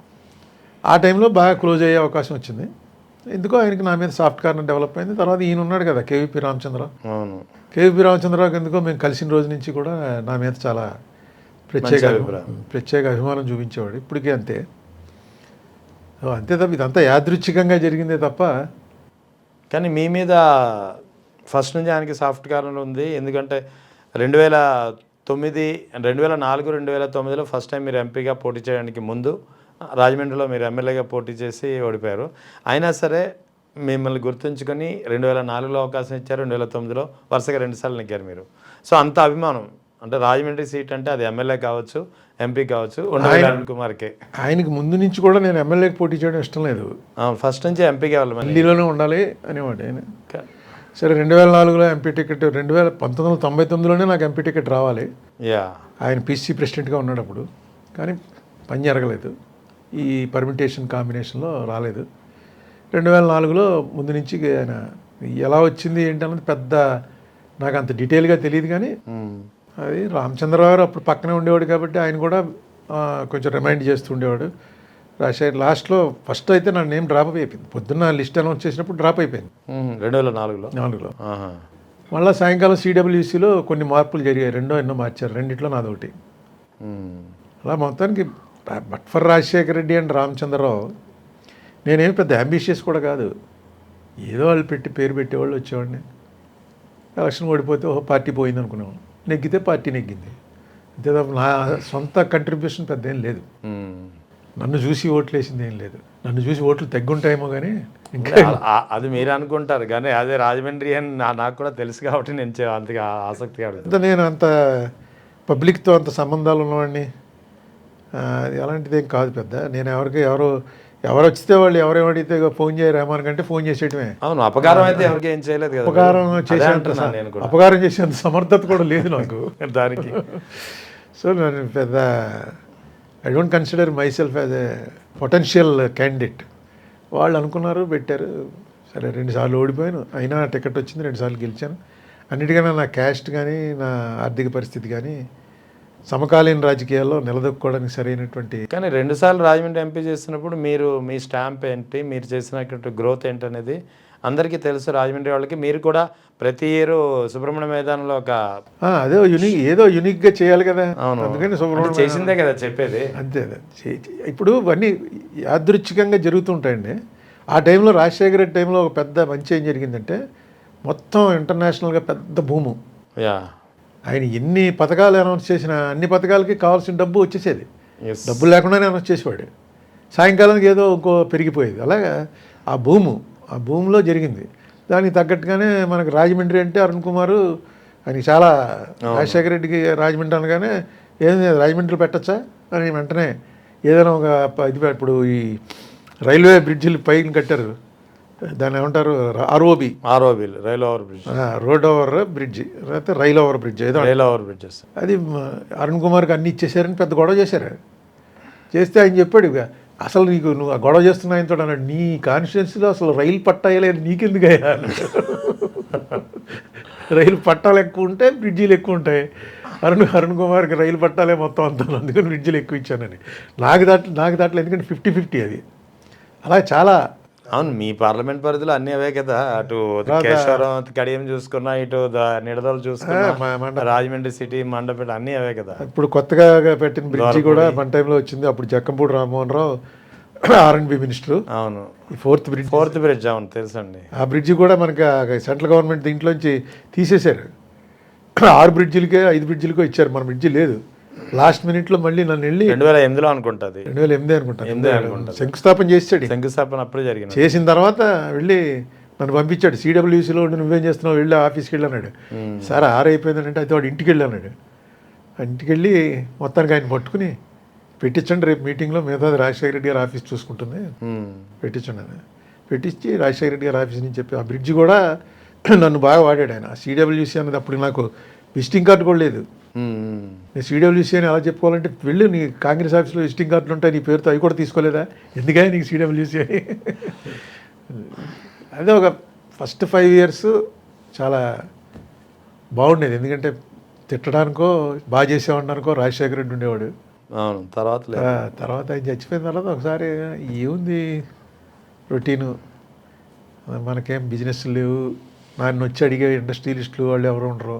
ఆ టైంలో బాగా క్లోజ్ అయ్యే అవకాశం వచ్చింది. ఎందుకో ఆయనకి నా మీద సాఫ్ట్ కార్నర్ డెవలప్ అయింది. తర్వాత ఈయన ఉన్నాడు కదా కేవీపీ రామచంద్రరావు. అవును, కేవీపీ రామచంద్రరావుకి ఎందుకో మేము కలిసిన రోజు నుంచి కూడా నా మీద చాలా ప్రత్యేక అభిమానం చూపించేవాడు. ఇప్పటికీ అంతే. అంతే తప్ప ఇదంతా యాదృచ్ఛికంగా జరిగిందే తప్ప. కానీ మీ మీద ఫస్ట్ నుంచి ఆయనకి సాఫ్ట్ కార్నర్ ఉంది. ఎందుకంటే 2004, 2009లో ఫస్ట్ టైం మీరు ఎంపీగా పోటీ చేయడానికి ముందు రాజమండ్రిలో మీరు ఎమ్మెల్యేగా పోటీ చేసి ఓడిపోయారు. అయినా సరే మిమ్మల్ని గుర్తుంచుకొని 2004లో అవకాశం ఇచ్చారు, 2009లో వరుసగా 2 సార్లు నెగ్గారు మీరు. సో అంత అభిమానం, అంటే రాజమండ్రి సీట్ అంటే అది ఎమ్మెల్యే కావచ్చు, ఎంపీ కావచ్చు, ఉండవల్లి అరుణ్ కుమార్కే. ఆయనకి ముందు నుంచి కూడా నేను ఎమ్మెల్యేకి పోటీ చేయడం ఇష్టం లేదు. ఫస్ట్ నుంచి ఎంపీకి వెళ్ళమని, ఢిల్లీలోనే ఉండాలి అనేవాడు ఆయన. సరే 2004లో ఎంపీ టికెట్, 1999లోనే నాకు ఎంపీ టికెట్ రావాలి. ఆయన పిసి ప్రెసిడెంట్గా ఉన్నాడు అప్పుడు. కానీ పని జరగలేదు, ఈ పర్మిటేషన్ కాంబినేషన్లో రాలేదు. 2004లో ముందు నుంచి ఆయన ఎలా వచ్చింది ఏంటన్నది పెద్ద నాకు అంత డీటెయిల్గా తెలియదు. కానీ అది రామచంద్రరావు గారు అప్పుడు పక్కనే ఉండేవాడు కాబట్టి ఆయన కూడా కొంచెం రిమైండ్ చేస్తూ ఉండేవాడు. రాజశేఖర్ లాస్ట్లో ఫస్ట్ అయితే నా నేమ్ డ్రాప్ అయిపోయింది. పొద్దున్న లిస్ట్ అనౌన్స్ చేసినప్పుడు డ్రాప్ అయిపోయింది 2004లో. మళ్ళీ సాయంకాలం సిడబ్ల్యూసీలో కొన్ని మార్పులు జరిగాయి, ఎన్నో మార్చారు, రెండిట్లో నాదొకటి. అలా మొత్తానికి but for Rajasekhara Reddy and Ramachandrarao నేనేమి పెద్ద అంబిషియస్ కూడా కాదు. ఏదో వాళ్ళు పేరు పెట్టేవాళ్ళు వచ్చేవాడిని. ఎలక్షన్ ఓడిపోతే పార్టీ పోయింది అనుకునేవాళ్ళు, నెగ్గితే పార్టీ నెగ్గింది. అంతే తప్ప నా సొంత కంట్రిబ్యూషన్ పెద్ద ఏం లేదు. నన్ను చూసి ఓట్లు వేసింది ఏం లేదు. నన్ను చూసి ఓట్లు తగ్గుంటాయేమో కానీ ఇంకా అది మీరు అనుకుంటారు. కానీ అదే రాజమండ్రి అని నాకు కూడా తెలుసు కాబట్టి నేను అంతగా ఆసక్తిగా అడుగుతాను. నేను అంత పబ్లిక్తో అంత సంబంధాలు ఉన్నవాడిని, అలాంటిది ఏం కాదు పెద్ద. నేను ఎవరు వచ్చితే వాళ్ళు ఎవరేమడిగితే ఫోన్ చేయ రెహమాన్ కంటే ఫోన్ చేసేయటమే. అవును, అపకారం అయితే ఎవరికి ఏం చేయలేదు కదా. అపకారం చేసేంత సమర్థత కూడా లేదు నాకు దానికి. సో నేను పెద్ద I don't consider my self as a potential candidate. వాళ్ళు అనుకున్నారు, పెట్టారు. సరే 2 సార్లు ఓడిపోయాను, అయినా టికెట్ వచ్చింది, 2 సార్లు గెలిచాను. అన్నిటికన్నా నా క్యాస్ట్ కానీ నా ఆర్థిక పరిస్థితి కానీ సమకాలీన రాజకీయాల్లో నిలదొక్కుకోవడానికి సరైనటువంటి. కానీ 2 సార్లు రాజమండ్రి ఎంపీ చేస్తున్నప్పుడు మీ స్టాంప్ ఏంటి, మీరు చేసినటువంటి గ్రోత్ ఏంటనేది అందరికీ తెలుసు రాజమండ్రి వాళ్ళకి. మీరు కూడా ప్రతి ఇయర్ సుబ్రహ్మణ్య మైదానంలో అదే ఏదో యూనిక్గా చేయాలి కదా. అవును, అందుకని సుబ్రహ్మణ్యం చేసిందే కదా చెప్పేది. అంతే. ఇప్పుడు అన్నీ యాదృచ్ఛికంగా జరుగుతుంటాయండి. ఆ టైంలో రాజశేఖర రెడ్డి టైంలో ఒక పెద్ద మంచి ఏం జరిగిందంటే మొత్తం ఇంటర్నేషనల్గా పెద్ద భూము. ఆయన ఎన్ని పథకాలు అనౌన్స్ చేసినా అన్ని పథకాలకి కావాల్సిన డబ్బు వచ్చేసేది. డబ్బులు లేకుండానే అనౌన్స్ చేసేవాడు. సాయంకాలానికి ఏదో ఇంకో పెరిగిపోయేది. అలాగా ఆ భూమిలో జరిగింది. దానికి తగ్గట్టుగానే మనకు రాజమండ్రి అంటే అరుణ్ కుమార్ ఆయనకి చాలా, రాజశేఖర రెడ్డికి రాజమండ్రి అనగానే ఏది రాజమండ్రిలో పెట్టచ్చా అని వెంటనే ఏదైనా ఒక ఇది. ఇప్పుడు ఈ రైల్వే బ్రిడ్జిలు పైన కట్టారు, దాన్ని ఏమంటారు, ఆర్ఓబి రోడ్ ఓవర్ బ్రిడ్జి, లేకపోతే రైల్ ఓవర్ బ్రిడ్జ్, ఏదో బ్రిడ్జెస్. అది అరుణ్ కుమార్కి అన్ని ఇచ్చేసారని పెద్ద గొడవ చేశారు. చేస్తే ఆయన చెప్పాడు, అసలు నువ్వు గొడవ చేస్తున్నా ఆయనతో అన్నాడు, నీ కాన్స్టిట్యున్సీలో అసలు రైలు పట్టాయలేదు, నీకెందుకు అయ్యా. రైలు పట్టాలు ఎక్కువ ఉంటాయి, బ్రిడ్జీలు ఎక్కువ ఉంటాయి. అరుణ్ కుమార్కి రైలు పట్టాలే మొత్తం అంతా, అందుకని బ్రిడ్జీలు ఎక్కువ ఇచ్చానని. నాకు దాంట్లో ఎందుకంటే 50-50 అది. అలా చాలా. అవును, మీ పార్లమెంట్ పరిధిలో అన్నీ అవే కదా. అటు కేశవరం కడియం చూసుకున్నా, ఇటు నిడదలు చూసుకున్నా, రాజమండ్రి సిటీ, మండపేట అన్నీ అవే కదా. ఇప్పుడు కొత్తగా పెట్టిన బ్రిడ్జి కూడా మన టైంలో వచ్చింది. అప్పుడు జక్కంపూడి రామ్మోహన్ రావు R&B మినిస్టర్. అవును, ఫోర్త్ బ్రిడ్జ్. అవును, తెలుసండి. ఆ బ్రిడ్జి కూడా మనకి సెంట్రల్ గవర్నమెంట్ దీంట్లోంచి తీసేశారు. 6 బ్రిడ్జిలకే 5 బ్రిడ్జిలకో ఇచ్చారు, మన బ్రిడ్జి లేదు. లాస్ట్ మినిట్లో మళ్ళీ నన్ను వెళ్ళి 2008లో అనుకుంటుంది, 2008 అనుకుంటాను, శంకుస్థాపన చేసాడు. శంకుస్థాపన అప్పుడే జరిగింది. చేసిన తర్వాత వెళ్ళి నన్ను పంపించాడు సిడబ్ల్యూసీలో. నువ్వేం చేస్తున్నావు, వెళ్ళి ఆఫీస్కి వెళ్ళి అన్నాడు. సార్ 6 అయిపోయిందంటే అయితే వాడు ఇంటికి వెళ్ళి అన్నాడు. ఇంటికి వెళ్ళి మొత్తానికి ఆయన పట్టుకుని పెట్టించండి, రేపు మీటింగ్లో మిగతాది రాజశేఖర రెడ్డి గారి ఆఫీస్ చూసుకుంటుంది, పెట్టించండి అని పెట్టించి రాజశేఖర రెడ్డి గారి ఆఫీస్ నుంచి చెప్పి ఆ బ్రిడ్జి కూడా నన్ను బాగా వాడాడు ఆయన. సిడబ్ల్యూసీ అన్నది అప్పుడు నాకు విజిటింగ్ కార్డు కూడా లేదు. నేను సిడబ్ల్యూసీ అని ఎలా చెప్పుకోవాలంటే, వెళ్ళి నీ కాంగ్రెస్ ఆఫీస్లో విజిటింగ్ కార్డులు ఉంటాయి నీ పేరుతో, అవి కూడా తీసుకోలేదా, ఎందుకని నీకు సిడబ్ల్యూసీ అని. అదే ఒక ఫస్ట్ 5 years చాలా బాగుండేది. ఎందుకంటే తిట్టడానికో బాగా చేసేవాడినానికో రాజశేఖర రెడ్డి ఉండేవాడు. అవును. తర్వాత లేదు. తర్వాత ఆయన చచ్చిపోయిన తర్వాత ఒకసారి ఏముంది రొటీను, మనకేం బిజినెస్ లేవు, నన్ను వచ్చి అడిగే ఇండస్ట్రియలిస్టులు వాళ్ళు ఎవరు ఉండరు,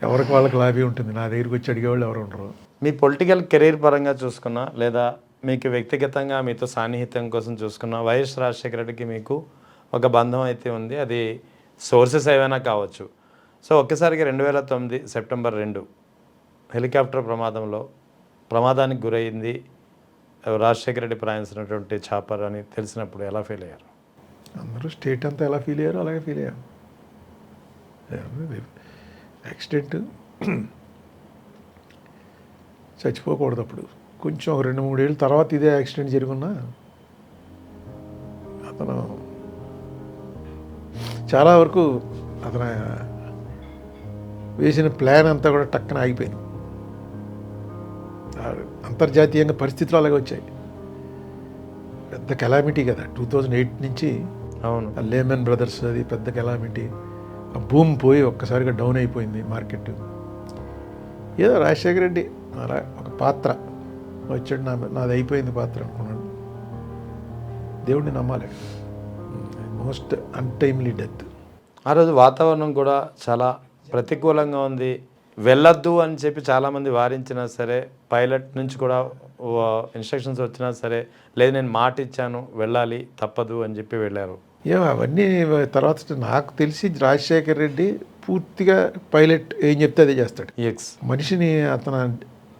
ఎవరికి వాళ్ళకి లాభీ ఉంటుంది, నా దగ్గరికి వచ్చి అడిగేవాళ్ళు ఎవరు ఉండరు. మీ పొలిటికల్ కెరీర్ పరంగా చూసుకున్నా లేదా మీకు వ్యక్తిగతంగా మీతో సాన్నిహిత్యం కోసం చూసుకున్నా వైఎస్ రాజశేఖర రెడ్డికి మీకు ఒక బంధం అయితే ఉంది. అది సోర్సెస్ ఏవైనా కావచ్చు. సో ఒక్కసారిగా 2009 సెప్టెంబర్ 2 హెలికాప్టర్ ప్రమాదానికి గురైంది రాజశేఖర రెడ్డి ప్రయాణించినటువంటి చాపర్ అని తెలిసినప్పుడు ఎలా ఫీల్ అయ్యారు? అందరూ స్టేట్ అంతా ఎలా ఫీల్ అయ్యారో అలాగే ఫీల్ అయ్యాం. యాక్సిడెంట్ చచ్చిపోకూడదు. అప్పుడు కొంచెం ఒక 2-3 ఏళ్ళ తర్వాత ఇదే యాక్సిడెంట్ జరుగున్నా అతను చాలా వరకు అతను వేసిన ప్లాన్ అంతా కూడా టక్కన ఆగిపోయింది. అంతర్జాతీయంగా పరిస్థితులు అలాగే వచ్చాయి. పెద్ద కెలామిటీ కదా 2008 నుంచి. అవును. లేమన్ బ్రదర్స్ అది పెద్ద కెలామిటీ. ఆ భూమి పోయి ఒక్కసారిగా డౌన్ అయిపోయింది మార్కెట్. ఏదో రాజశేఖర రెడ్డి అలా ఒక పాత్ర వచ్చాడు, నాది అయిపోయింది పాత్ర అనుకున్నాడు. దేవుడిని నమ్మాలి. Most untimely death. ఆ రోజు వాతావరణం కూడా చాలా ప్రతికూలంగా ఉంది. వెళ్ళొద్దు అని చెప్పి చాలామంది వారించినా సరే, పైలట్ నుంచి కూడా ఇన్స్ట్రక్షన్స్ వచ్చినా సరే, లేదు నేను మాట ఇచ్చాను వెళ్ళాలి తప్పదు అని చెప్పి వెళ్ళారు. అవన్నీ తర్వాత నాకు తెలిసి రాజశేఖర రెడ్డి పూర్తిగా పైలట్ ఏం చెప్తే అదే చేస్తాడు. ఎక్స్ మనిషిని అతను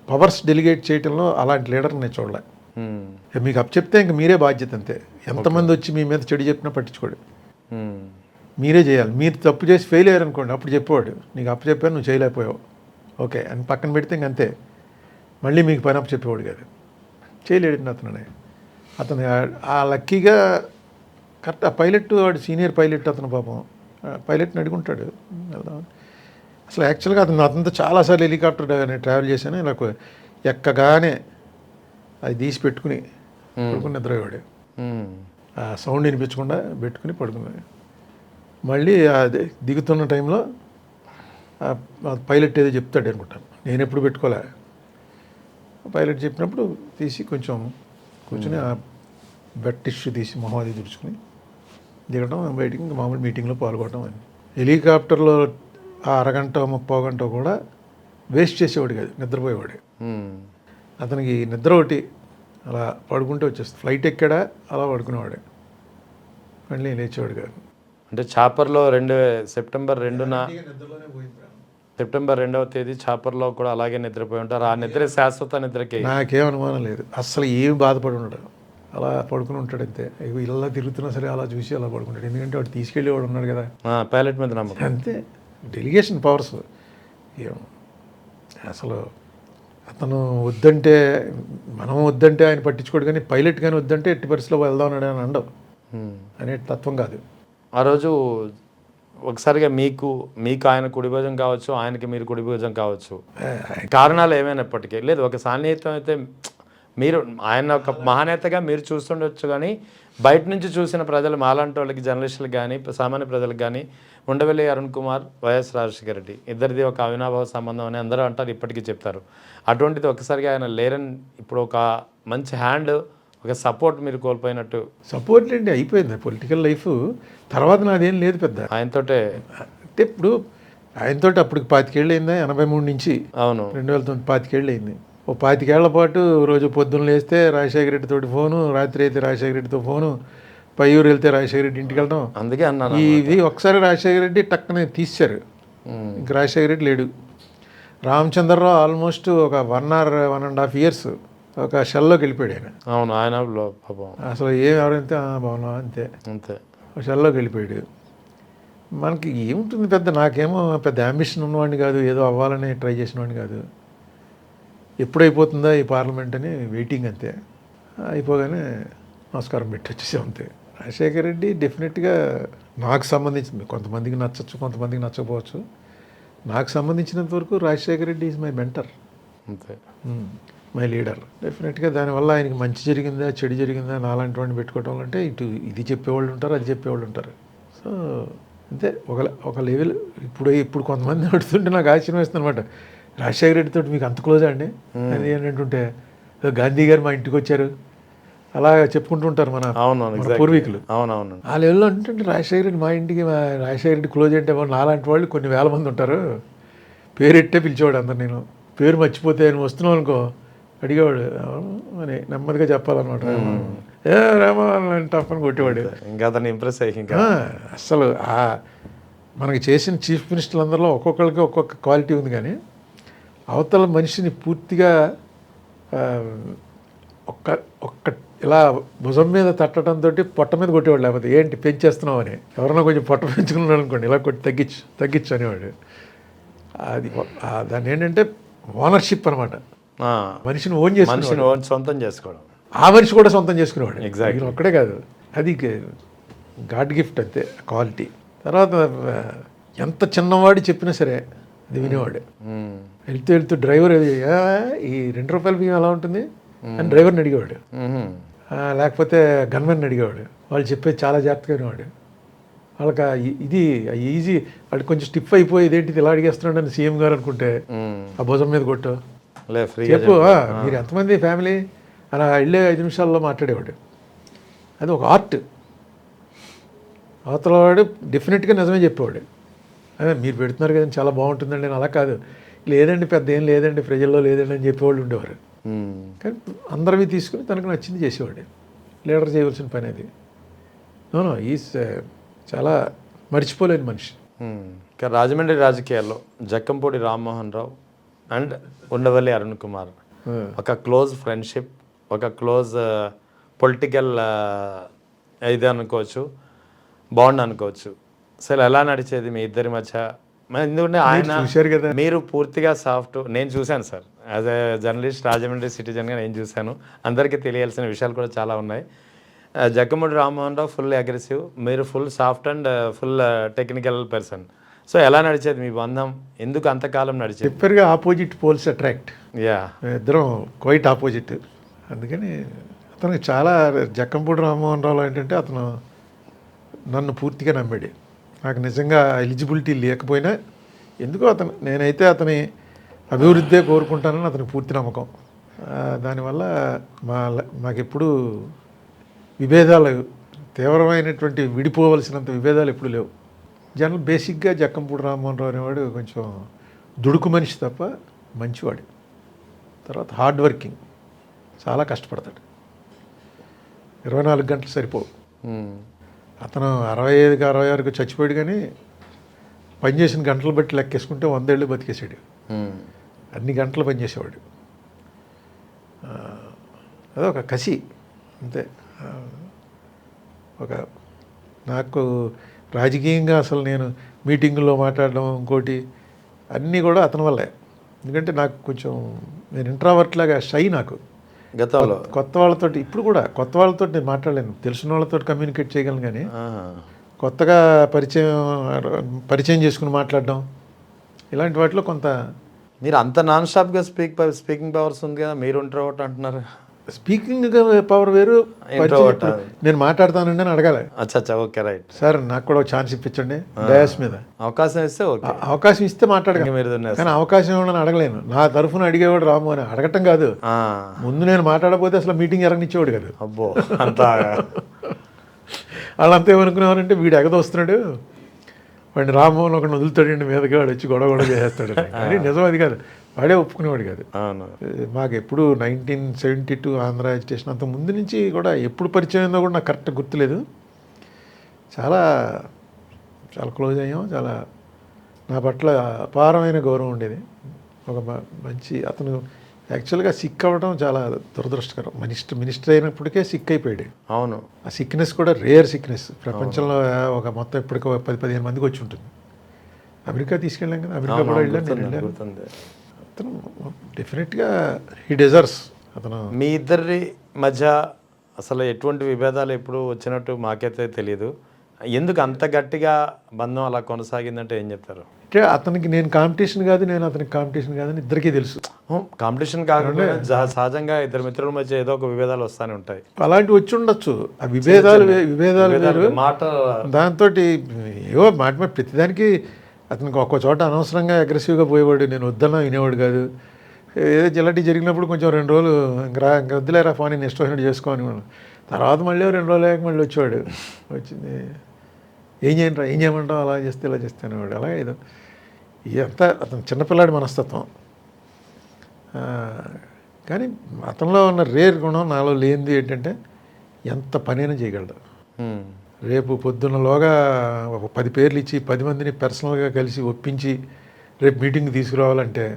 పవర్స్ డెలిగేట్ చేయడంలో అలాంటి లీడర్ని నేను చూడలే. మీకు అప్పచెప్తే ఇంక మీరే బాధ్యత అంతే. ఎంతమంది వచ్చి మీ మీద చెడు చెప్పినా పట్టించుకోడు. మీరే చేయాలి. మీరు తప్పు చేసి ఫెయిల్ అయ్యారు అనుకోండి, అప్పుడు చెప్పేవాడు నీకు అప్పచెప్పాను నువ్వు చేయలేకపోయావు ఓకే అని పక్కన పెడితే ఇంక అంతే. మళ్ళీ మీకు పని అప్పచెప్పేవాడు కాదు. చేయలేడు అతను ఆ లక్కీగా కరెక్ట్. ఆ పైలట్ వాడు సీనియర్ పైలట్ అతను పాపం పైలట్ని అడుగుంటాడు వెళ్దాం. అసలు యాక్చువల్గా అతనితో చాలాసార్లు హెలికాప్టర్ ట్రావెల్ చేశాను. ఇలా ఎక్కగానే అది తీసి పెట్టుకుని నిద్రపోయాడు. ఆ సౌండ్ వినిపించకుండా పెట్టుకుని పడుకున్నాడు. మళ్ళీ అది దిగుతున్న టైంలో పైలట్ ఏదో చెప్తాడు అనుకుంటాను, నేను ఎప్పుడు పెట్టుకోలే. పైలట్ చెప్పినప్పుడు తీసి కొంచెం కూర్చొని ఆ బెడ్ టిష్యూ తీసి మొహం అది తుడుచుకుని దిగడం, బయటికి ఇంకా మామూలు మీటింగ్లో పాల్గొనడం. అని హెలికాప్టర్లో ఆ అరగంట 30 గంట కూడా వేస్ట్ చేసేవాడు కాదు, నిద్రపోయేవాడు. అతనికి నిద్ర ఒకటి అలా పడుకుంటే వచ్చేస్తుంది. ఫ్లైట్ ఎక్కాడా అలా పడుకునేవాడు, మళ్ళీ లేచేవాడు కాదు. అంటే చాపర్లో సెప్టెంబర్ 2న సెప్టెంబర్ 2వ తేదీ చాపర్లో కూడా అలాగే నిద్రపోయి ఉంటారు. ఆ నిద్ర శాశ్వత నిద్రకి నాకేం అనుమానం లేదు. అసలు ఏమి బాధపడి ఉండడు, అలా పడుకుని ఉంటాడు అంతే. ఇలా తిరుగుతున్నా సరే అలా చూసి అలా పడుకుంటాడు. ఎందుకంటే వాడు తీసుకెళ్ళేవాడు ఉన్నాడు కదా, పైలట్ మీద నమ్మకం అంతే. డెలిగేషన్ పవర్స్ ఏం అసలు. అతను వద్దంటే మనం వద్దంటే ఆయన పట్టించుకోడు, కానీ పైలట్ కానీ వద్దంటే ఎట్టి పరిస్థితిలో వెళ్దాం అన్నాడు అని అండవు అనే తత్వం కాదు. ఆ రోజు ఒకసారిగా మీకు ఆయన కుడి భుజం కావచ్చు, ఆయనకి మీరు కుడి భుజం కావచ్చు, కారణాలు ఏమైనప్పటికీ లేదు ఒక సాన్నిహిత్యం అయితే మీరు ఆయన ఒక మహానేతగా మీరు చూస్తుండొచ్చు. కానీ బయట నుంచి చూసిన ప్రజలు మాలాంటి వాళ్ళకి, జర్నలిస్టులకు కానీ సామాన్య ప్రజలకు కానీ ఉండవల్లి అరుణ్ కుమార్, వైఎస్ రాజశేఖర రెడ్డి ఇద్దరిది ఒక అవినాభావ సంబంధం అని అందరూ అంటారు, ఇప్పటికీ చెప్తారు. అటువంటిది ఒకసారిగా ఆయన లేరని ఇప్పుడు ఒక మంచి హ్యాండ్, ఒక సపోర్ట్ మీరు కోల్పోయినట్టు. సపోర్ట్ ఏంటి, అయిపోయింది పొలిటికల్ లైఫ్. తర్వాత నాదేం లేదు పెద్ద ఆయనతోటే. అంటే ఇప్పుడు ఆయనతో అప్పటికి 25 ఏళ్ళు అయిందా, 83 నుంచి. అవును, 2009 25 ఏళ్ళు అయింది. ఓ 25 ఏళ్ల పాటు రోజు పొద్దున్న లేస్తే రాజశేఖర రెడ్డితోటి ఫోను, రాత్రి అయితే రాజశేఖర రెడ్డితో ఫోను, పయ్యూరు వెళ్తే రాజశేఖర రెడ్డి ఇంటికి వెళ్ళడం. అందుకే అన్నాను ఇది ఒకసారి రాజశేఖర రెడ్డి టక్కనే తీశారు, ఇంక రాజశేఖర రెడ్డి లేడు. రామచంద్రరావు ఆల్మోస్ట్ ఒక 1 or 1.5 years ఒక షెల్లోకి వెళ్ళిపోయాడు ఆయన. అవును, ఆయన పాపం అసలు ఎవరైతే బాగున్నా అంతే అంతే షెల్లోకి వెళ్ళిపోయాడు. మనకి ఏముంటుంది పెద్ద, నాకేమో పెద్ద అంబిషన్ ఉన్నవాడిని కాదు, ఏదో అవ్వాలని ట్రై చేసినవాడిని కాదు. ఎప్పుడైపోతుందా ఈ పార్లమెంట్ అని వెయిటింగ్ అంతే. అయిపోగానే నమస్కారం పెట్టి వచ్చేసాం అంతే. రాజశేఖర రెడ్డి డెఫినెట్గా నాకు సంబంధించింది, కొంతమందికి నచ్చచ్చు, కొంతమందికి నచ్చకపోవచ్చు. నాకు సంబంధించినంత వరకు Rajasekhara Reddy is my mentor. అంతే. My leader. డెఫినెట్గా దానివల్ల ఆయనకి మంచి జరిగిందా చెడు జరిగిందా నాలాంటి వాడిని పెట్టుకోవడం అంటే ఇటు ఇది చెప్పేవాళ్ళు ఉంటారు, అది చెప్పేవాళ్ళు ఉంటారు. సో అంతే ఒక లెవెల్. ఇప్పుడు కొంతమంది అడుగుతుంటే నాకు ఆశ్చర్యం వేస్తుంది అనమాట. రాజశేఖర రెడ్డితో మీకు అంత క్లోజా అండి అది ఏంటంటే, గాంధీ గారు మా ఇంటికి వచ్చారు అలా చెప్పుకుంటూ ఉంటారు మన పూర్వీకులు. అవునవును. ఆ లెవెల్లో అంటే రాజశేఖర రెడ్డి మా ఇంటికి రాజశేఖర రెడ్డి క్లోజ్ అంటే నాలాంటి వాళ్ళు కొన్ని వేల మంది ఉంటారు. పేరెట్టే పిలిచేవాడు అందరు. నేను పేరు మర్చిపోతే నేను వస్తున్నావు అనుకో అడిగేవాడు అని నెమ్మదిగా చెప్పాలన్నమాట. రామా టఫ్ అని కొట్టేవాడు. ఇంకా అతను ఇంప్రెస్ అయ్యి అసలు మనకి చేసిన చీఫ్ మినిస్టర్లు అందరిలో ఒక్కొక్కరికి ఒక్కొక్క క్వాలిటీ ఉంది, కానీ అవతల మనిషిని పూర్తిగా ఒక్క ఇలా భుజం మీద తట్టడంతో పొట్ట మీద కొట్టేవాడు. లేకపోతే ఏంటి పెంచేస్తున్నావు అని, ఎవరన్నా కొంచెం పొట్ట పెంచుకున్నాడు అనుకోండి ఇలా కొట్టి తగ్గించు అనేవాడు. అది దాన్ని ఏంటంటే ఓనర్షిప్ అనమాట. మనిషిని ఓన్ చేసుకుని సొంతం చేసుకోవడం. ఆ మనిషి కూడా సొంతం చేసుకునేవాడు. ఎగ్జాక్ట్లీ. ఒక్కడే కాదు, అది గాడ్ గిఫ్ట్ అంతే క్వాలిటీ. తర్వాత ఎంత చిన్నవాడు చెప్పినా సరే అది వినేవాడు. వెళ్తూ డ్రైవర్ ఈ ₹2 బియ్యం ఎలా ఉంటుంది అని డ్రైవర్ని అడిగేవాడు. లేకపోతే గన్మెన్ అడిగేవాడు. వాళ్ళు చెప్పేది చాలా జాగ్రత్తగా వినేవాడు. వాళ్ళకి ఇది ఈజీ. వాడు కొంచెం స్టిఫ్ అయిపోయి ఇదేంటిది ఇలా అడిగేస్తున్నాడు అని సీఎం గారు అనుకుంటే ఆ భుజం మీద కొట్టు చెప్పు మీరు ఎంతమంది ఫ్యామిలీ అలా వెళ్ళే 5 నిమిషాల్లో మాట్లాడేవాడు. అది ఒక ఆర్ట్. అవతల వాడు డెఫినెట్గా నిజమే చెప్పేవాడు. అదే మీరు పెడుతున్నారు కదండి చాలా బాగుంటుందండి అని. అలా కాదు, లేదండి పెద్ద ఏం లేదండి ప్రజల్లో లేదండి అని చెప్పేవాళ్ళు ఉండేవారు. కానీ అందరివి తీసుకుని తనకు నచ్చింది చేసేవాడు. లీడర్ చేయవలసిన పని అది. నో ఈజ్ చాలా మర్చిపోలేని మనిషి. ఇంకా రాజమండ్రి రాజకీయాల్లో జక్కంపూడి రామ్మోహన్ రావు అండ్ ఉండవల్లి అరుణ్ కుమార్ ఒక క్లోజ్ ఫ్రెండ్షిప్, ఒక క్లోజ్ పొలిటికల్ ఇది అనుకోవచ్చు, బాండ్ అనుకోవచ్చు. అసలు ఎలా నడిచేది మీ ఇద్దరి మధ్య? ఎందుకంటే ఆయన చూశారు కదా, మీరు పూర్తిగా సాఫ్ట్. నేను చూశాను sir, as a journalist Rajahmundry సిటిజన్గా నేను చూశాను. అందరికీ తెలియాల్సిన విషయాలు కూడా చాలా ఉన్నాయి. జగ్గమూడి రామ్మోహన్ రావు ఫుల్ అగ్రెసివ్, మీరు full soft and full technical person. So ఎలా నడిచేది మీ బంధం? ఎందుకు అంతకాలం నడిచేది? చెప్పారుగా ఆపోజిట్ పోల్స్ అట్రాక్ట్. యా, ఇద్దరం క్వైట్ ఆపోజిట్. అందుకని అతనికి చాలా జక్కంపూడి రామ్మోహన్ రావు ఏంటంటే అతను నన్ను పూర్తిగా నమ్మాడు. నాకు నిజంగా ఎలిజిబిలిటీ లేకపోయినా ఎందుకో నేనైతే అతని అభివృద్ధే కోరుకుంటానని అతనికి పూర్తి నమ్మకం. దానివల్ల మాకెప్పుడు విభేదాలు, తీవ్రమైనటువంటి విడిపోవలసినంత విభేదాలు ఎప్పుడు లేవు. జనరల్ బేసిక్గా జక్కంపూడి రామ్మోహన్ రావు అనేవాడు కొంచెం దుడుకు మనిషి తప్ప మంచివాడు. తర్వాత హార్డ్ వర్కింగ్, చాలా కష్టపడతాడు. 24 గంటలు సరిపోవు. అతను 65కి 66కి చచ్చిపోయాడు, కానీ పనిచేసిన గంటలు బట్టి లెక్కేసుకుంటే 100 ఏళ్ళు బతికేసాడు. అన్ని గంటలు పనిచేసేవాడు. అదొక కసి అంతే. నాకు రాజకీయంగా అసలు నేను మీటింగుల్లో మాట్లాడడం ఇంకోటి అన్నీ కూడా అతని వల్లే. ఎందుకంటే నాకు కొంచెం నేను ఇంట్రావర్ట్ లాగా షై. నాకు గతంలో కొత్త వాళ్ళతోటి, ఇప్పుడు కూడా కొత్త వాళ్ళతో నేను మాట్లాడలేను. తెలిసిన వాళ్ళతో కమ్యూనికేట్ చేయగలను, కానీ కొత్తగా పరిచయం చేసుకుని మాట్లాడడం ఇలాంటి వాటిలో కొంత. మీరు అంత నాన్ స్టాప్గా స్పీకింగ్ పవర్స్ ఉంది కదా, మీరు ఇంట్రోవర్ట్ అంటున్నారు. స్పీకింగ్ పవర్ వేరు, నేను మాట్లాడతానండి అని అడగాలి. అచ్చా, ఓకే, రైట్ సార్ నాకు కూడా ఒక ఛాన్స్ ఇప్పించండి డయాస్ మీద. అవకాశం ఇస్తే ఓకే, అవకాశం ఇస్తే మాట్లాడగలను. మీరు కానీ అవకాశం ఇవ్వడం అడగలేను. నా తరఫున అడిగేవాడు రాము అని అడగటం కాదు, ముందు నేను మాట్లాడకపోతే అసలు మీటింగ్ ఎరగనిచ్చేవాడు కాదు. అబ్బో, అంతా వాళ్ళంతా ఏమనుకునేవారంటే వీడు ఎగదోస్తున్నాడు, వాడిని రామ్మోహన్ ఒకటి వదులుతాడండి మీదకి, వాడు వచ్చి గొడవ చేస్తాడు అని. నిజం అది కాదు, వాడే ఒప్పుకునేవాడు కాదు. మాకు ఎప్పుడు 1972 ఆంధ్ర ఎడ్యుకేషన్ అంత ముందు నుంచి కూడా ఎప్పుడు పరిచయం అయిందో కూడా నాకు కరెక్ట్గా గుర్తులేదు. చాలా చాలా క్లోజ్ అయ్యాం. చాలా నా పట్ల అపారమైన గౌరవం ఉండేది. ఒక మంచి అతను. యాక్చువల్గా సిక్ అవ్వడం చాలా దురదృష్టకరం. మినిస్టర్ అయినప్పటికే సిక్ అయిపోయాడు. అవును, ఆ సిక్నెస్ కూడా రేర్ సిక్నెస్. ప్రపంచంలో ఒక మొత్తం ఇప్పటికీ 10-15 మందికి వచ్చి ఉంటుంది. అమెరికా తీసుకెళ్ళాం కదా, అమెరికా కూడా వెళ్ళాను. అతను డెఫినెట్గా హీ డిజర్వ్స్. అతను మీ ఇద్దరి మధ్య అసలు ఎటువంటి విభేదాలు ఎప్పుడు వచ్చినట్టు మాకైతే తెలియదు. ఎందుకు అంత గట్టిగా బంధం అలా కొనసాగిందంటే ఏం చెప్తారు? అంటే అతనికి నేను కాంపిటీషన్ కాదు, నేను అతనికి కాంపిటీషన్ కాదని ఇద్దరికీ తెలుసు. కాంపిటీషన్ కాకుండా సహజంగా ఇద్దరు మిత్రుల మధ్య ఏదో ఒక విభేదాలు వస్తూనే ఉంటాయి. అలాంటివి వచ్చి ఉండొచ్చు. ఆ విభేదాలు వేరు. మాట దాంతో ఏవో మాట మీద ప్రతిదానికి అతనికి ఒక్కో చోట అనవసరంగా అగ్రెసివ్గా పోయేవాడు. నేను వద్దన్నా వినేవాడు కాదు. ఏదో జిల్లటి జరిగినప్పుడు కొంచెం 2 రోజులు ఇంకా వద్దులేరా ఫోన్ నేను ఇష్టం వచ్చినట్టు చేసుకోని. తర్వాత మళ్ళీ 2 రోజులు అయ్యాక మళ్ళీ వచ్చేవాడు. వచ్చింది ఏం చేయమంటావు, అలా చేస్తే ఇలా చేస్తే అనేవాడు. అలాగే ఏదో ఇదంతా అతను చిన్నపిల్లాడి మనస్తత్వం. కానీ అతనిలో ఉన్న రేర్ గుణం నాలో లేనిది ఏంటంటే ఎంత పనైనా చేయగలడు. రేపు పొద్దున్నలోగా ఒక 10 పేర్లు ఇచ్చి 10 మందిని పర్సనల్గా కలిసి ఒప్పించి రేపు మీటింగ్ తీసుకురావాలంటే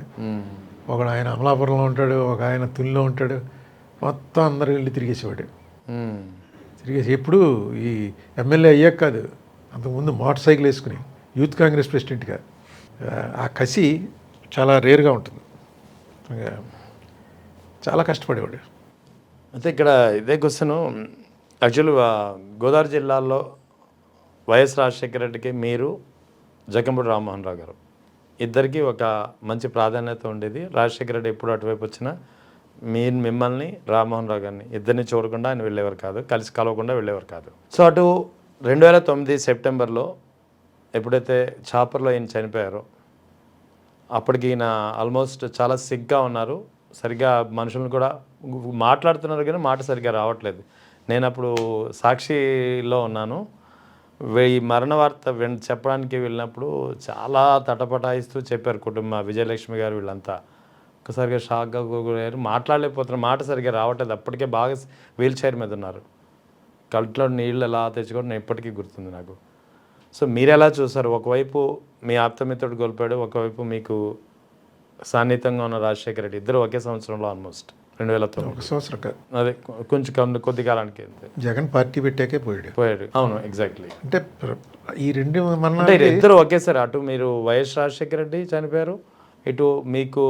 ఒకడు ఆయన అమలాపురంలో ఉంటాడు, ఒక ఆయన తునిలో ఉంటాడు, మొత్తం అందరూ వెళ్ళి తిరిగేసేవాడు. తిరిగేసి ఎప్పుడు ఈ ఎమ్మెల్యే అయ్యాక కాదు, అంతకుముందు మోటార్ సైకిల్ వేసుకుని యూత్ కాంగ్రెస్ ప్రెసిడెంట్గా ఆ కసి చాలా రేర్గా ఉంటుంది. చాలా కష్టపడేవాడు. అయితే ఇక్కడ ఇదే క్వశ్చన్ యాక్చువల్గా గోదావరి జిల్లాలో వైఎస్ రాజశేఖర రెడ్డికి మీరు జక్కంపూడి రామ్మోహన్ రావు గారు ఇద్దరికి ఒక మంచి ప్రాధాన్యత ఉండేది. రాజశేఖర రెడ్డి ఎప్పుడు అటువైపు వచ్చినా మిమ్మల్ని రామ్మోహన్ రావు గారిని ఇద్దరిని చూడకుండా ఆయన వెళ్ళేవారు కాదు, కలిసి కలవకుండా వెళ్ళేవారు కాదు. సో అటు 2009 సెప్టెంబర్లో ఎప్పుడైతే చాపర్లో ఈయన చనిపోయారో అప్పటికి ఈయన ఆల్మోస్ట్ చాలా సిగ్గా ఉన్నారు. సరిగ్గా మనుషులను కూడా మాట్లాడుతున్నారు కానీ మాట సరిగ్గా రావట్లేదు. నేను అప్పుడు సాక్షిలో ఉన్నాను. ఈ మరణ వార్త చెప్పడానికి వెళ్ళినప్పుడు చాలా తటపటాయిస్తూ చెప్పారు కుటుంబ విజయలక్ష్మి గారు వీళ్ళంతా. ఒకసారిగా షాక్గా గురయ్యారు, మాట్లాడలేకపోతున్నారు, మాట సరిగ్గా రావట్లేదు. అప్పటికే బాగా వీల్ చైర్ మీద ఉన్నారు. కళ్ళలో నీళ్ళు ఎలా తెచ్చుకోవడం ఎప్పటికీ గుర్తుంది నాకు. సో మీరు ఎలా చూసారు? ఒకవైపు మీ ఆప్తమిత్రుడు కోల్పోయాడు, ఒకవైపు మీకు సాన్నిహితంగా ఉన్న రాజశేఖర రెడ్డి, ఇద్దరు ఒకే సంవత్సరంలో ఆల్మోస్ట్ 2009 ఒక సంవత్సరం అదే కొంచెం కొద్ది కాలానికి జగన్ పార్టీ పెట్టాకే పోయాడు. అవును, ఎగ్జాక్ట్లీ. అంటే ఈ రెండు అంటే ఇద్దరు ఒకేసారి, అటు మీరు వైఎస్ రాజశేఖర రెడ్డి చనిపోయారు, ఇటు మీకు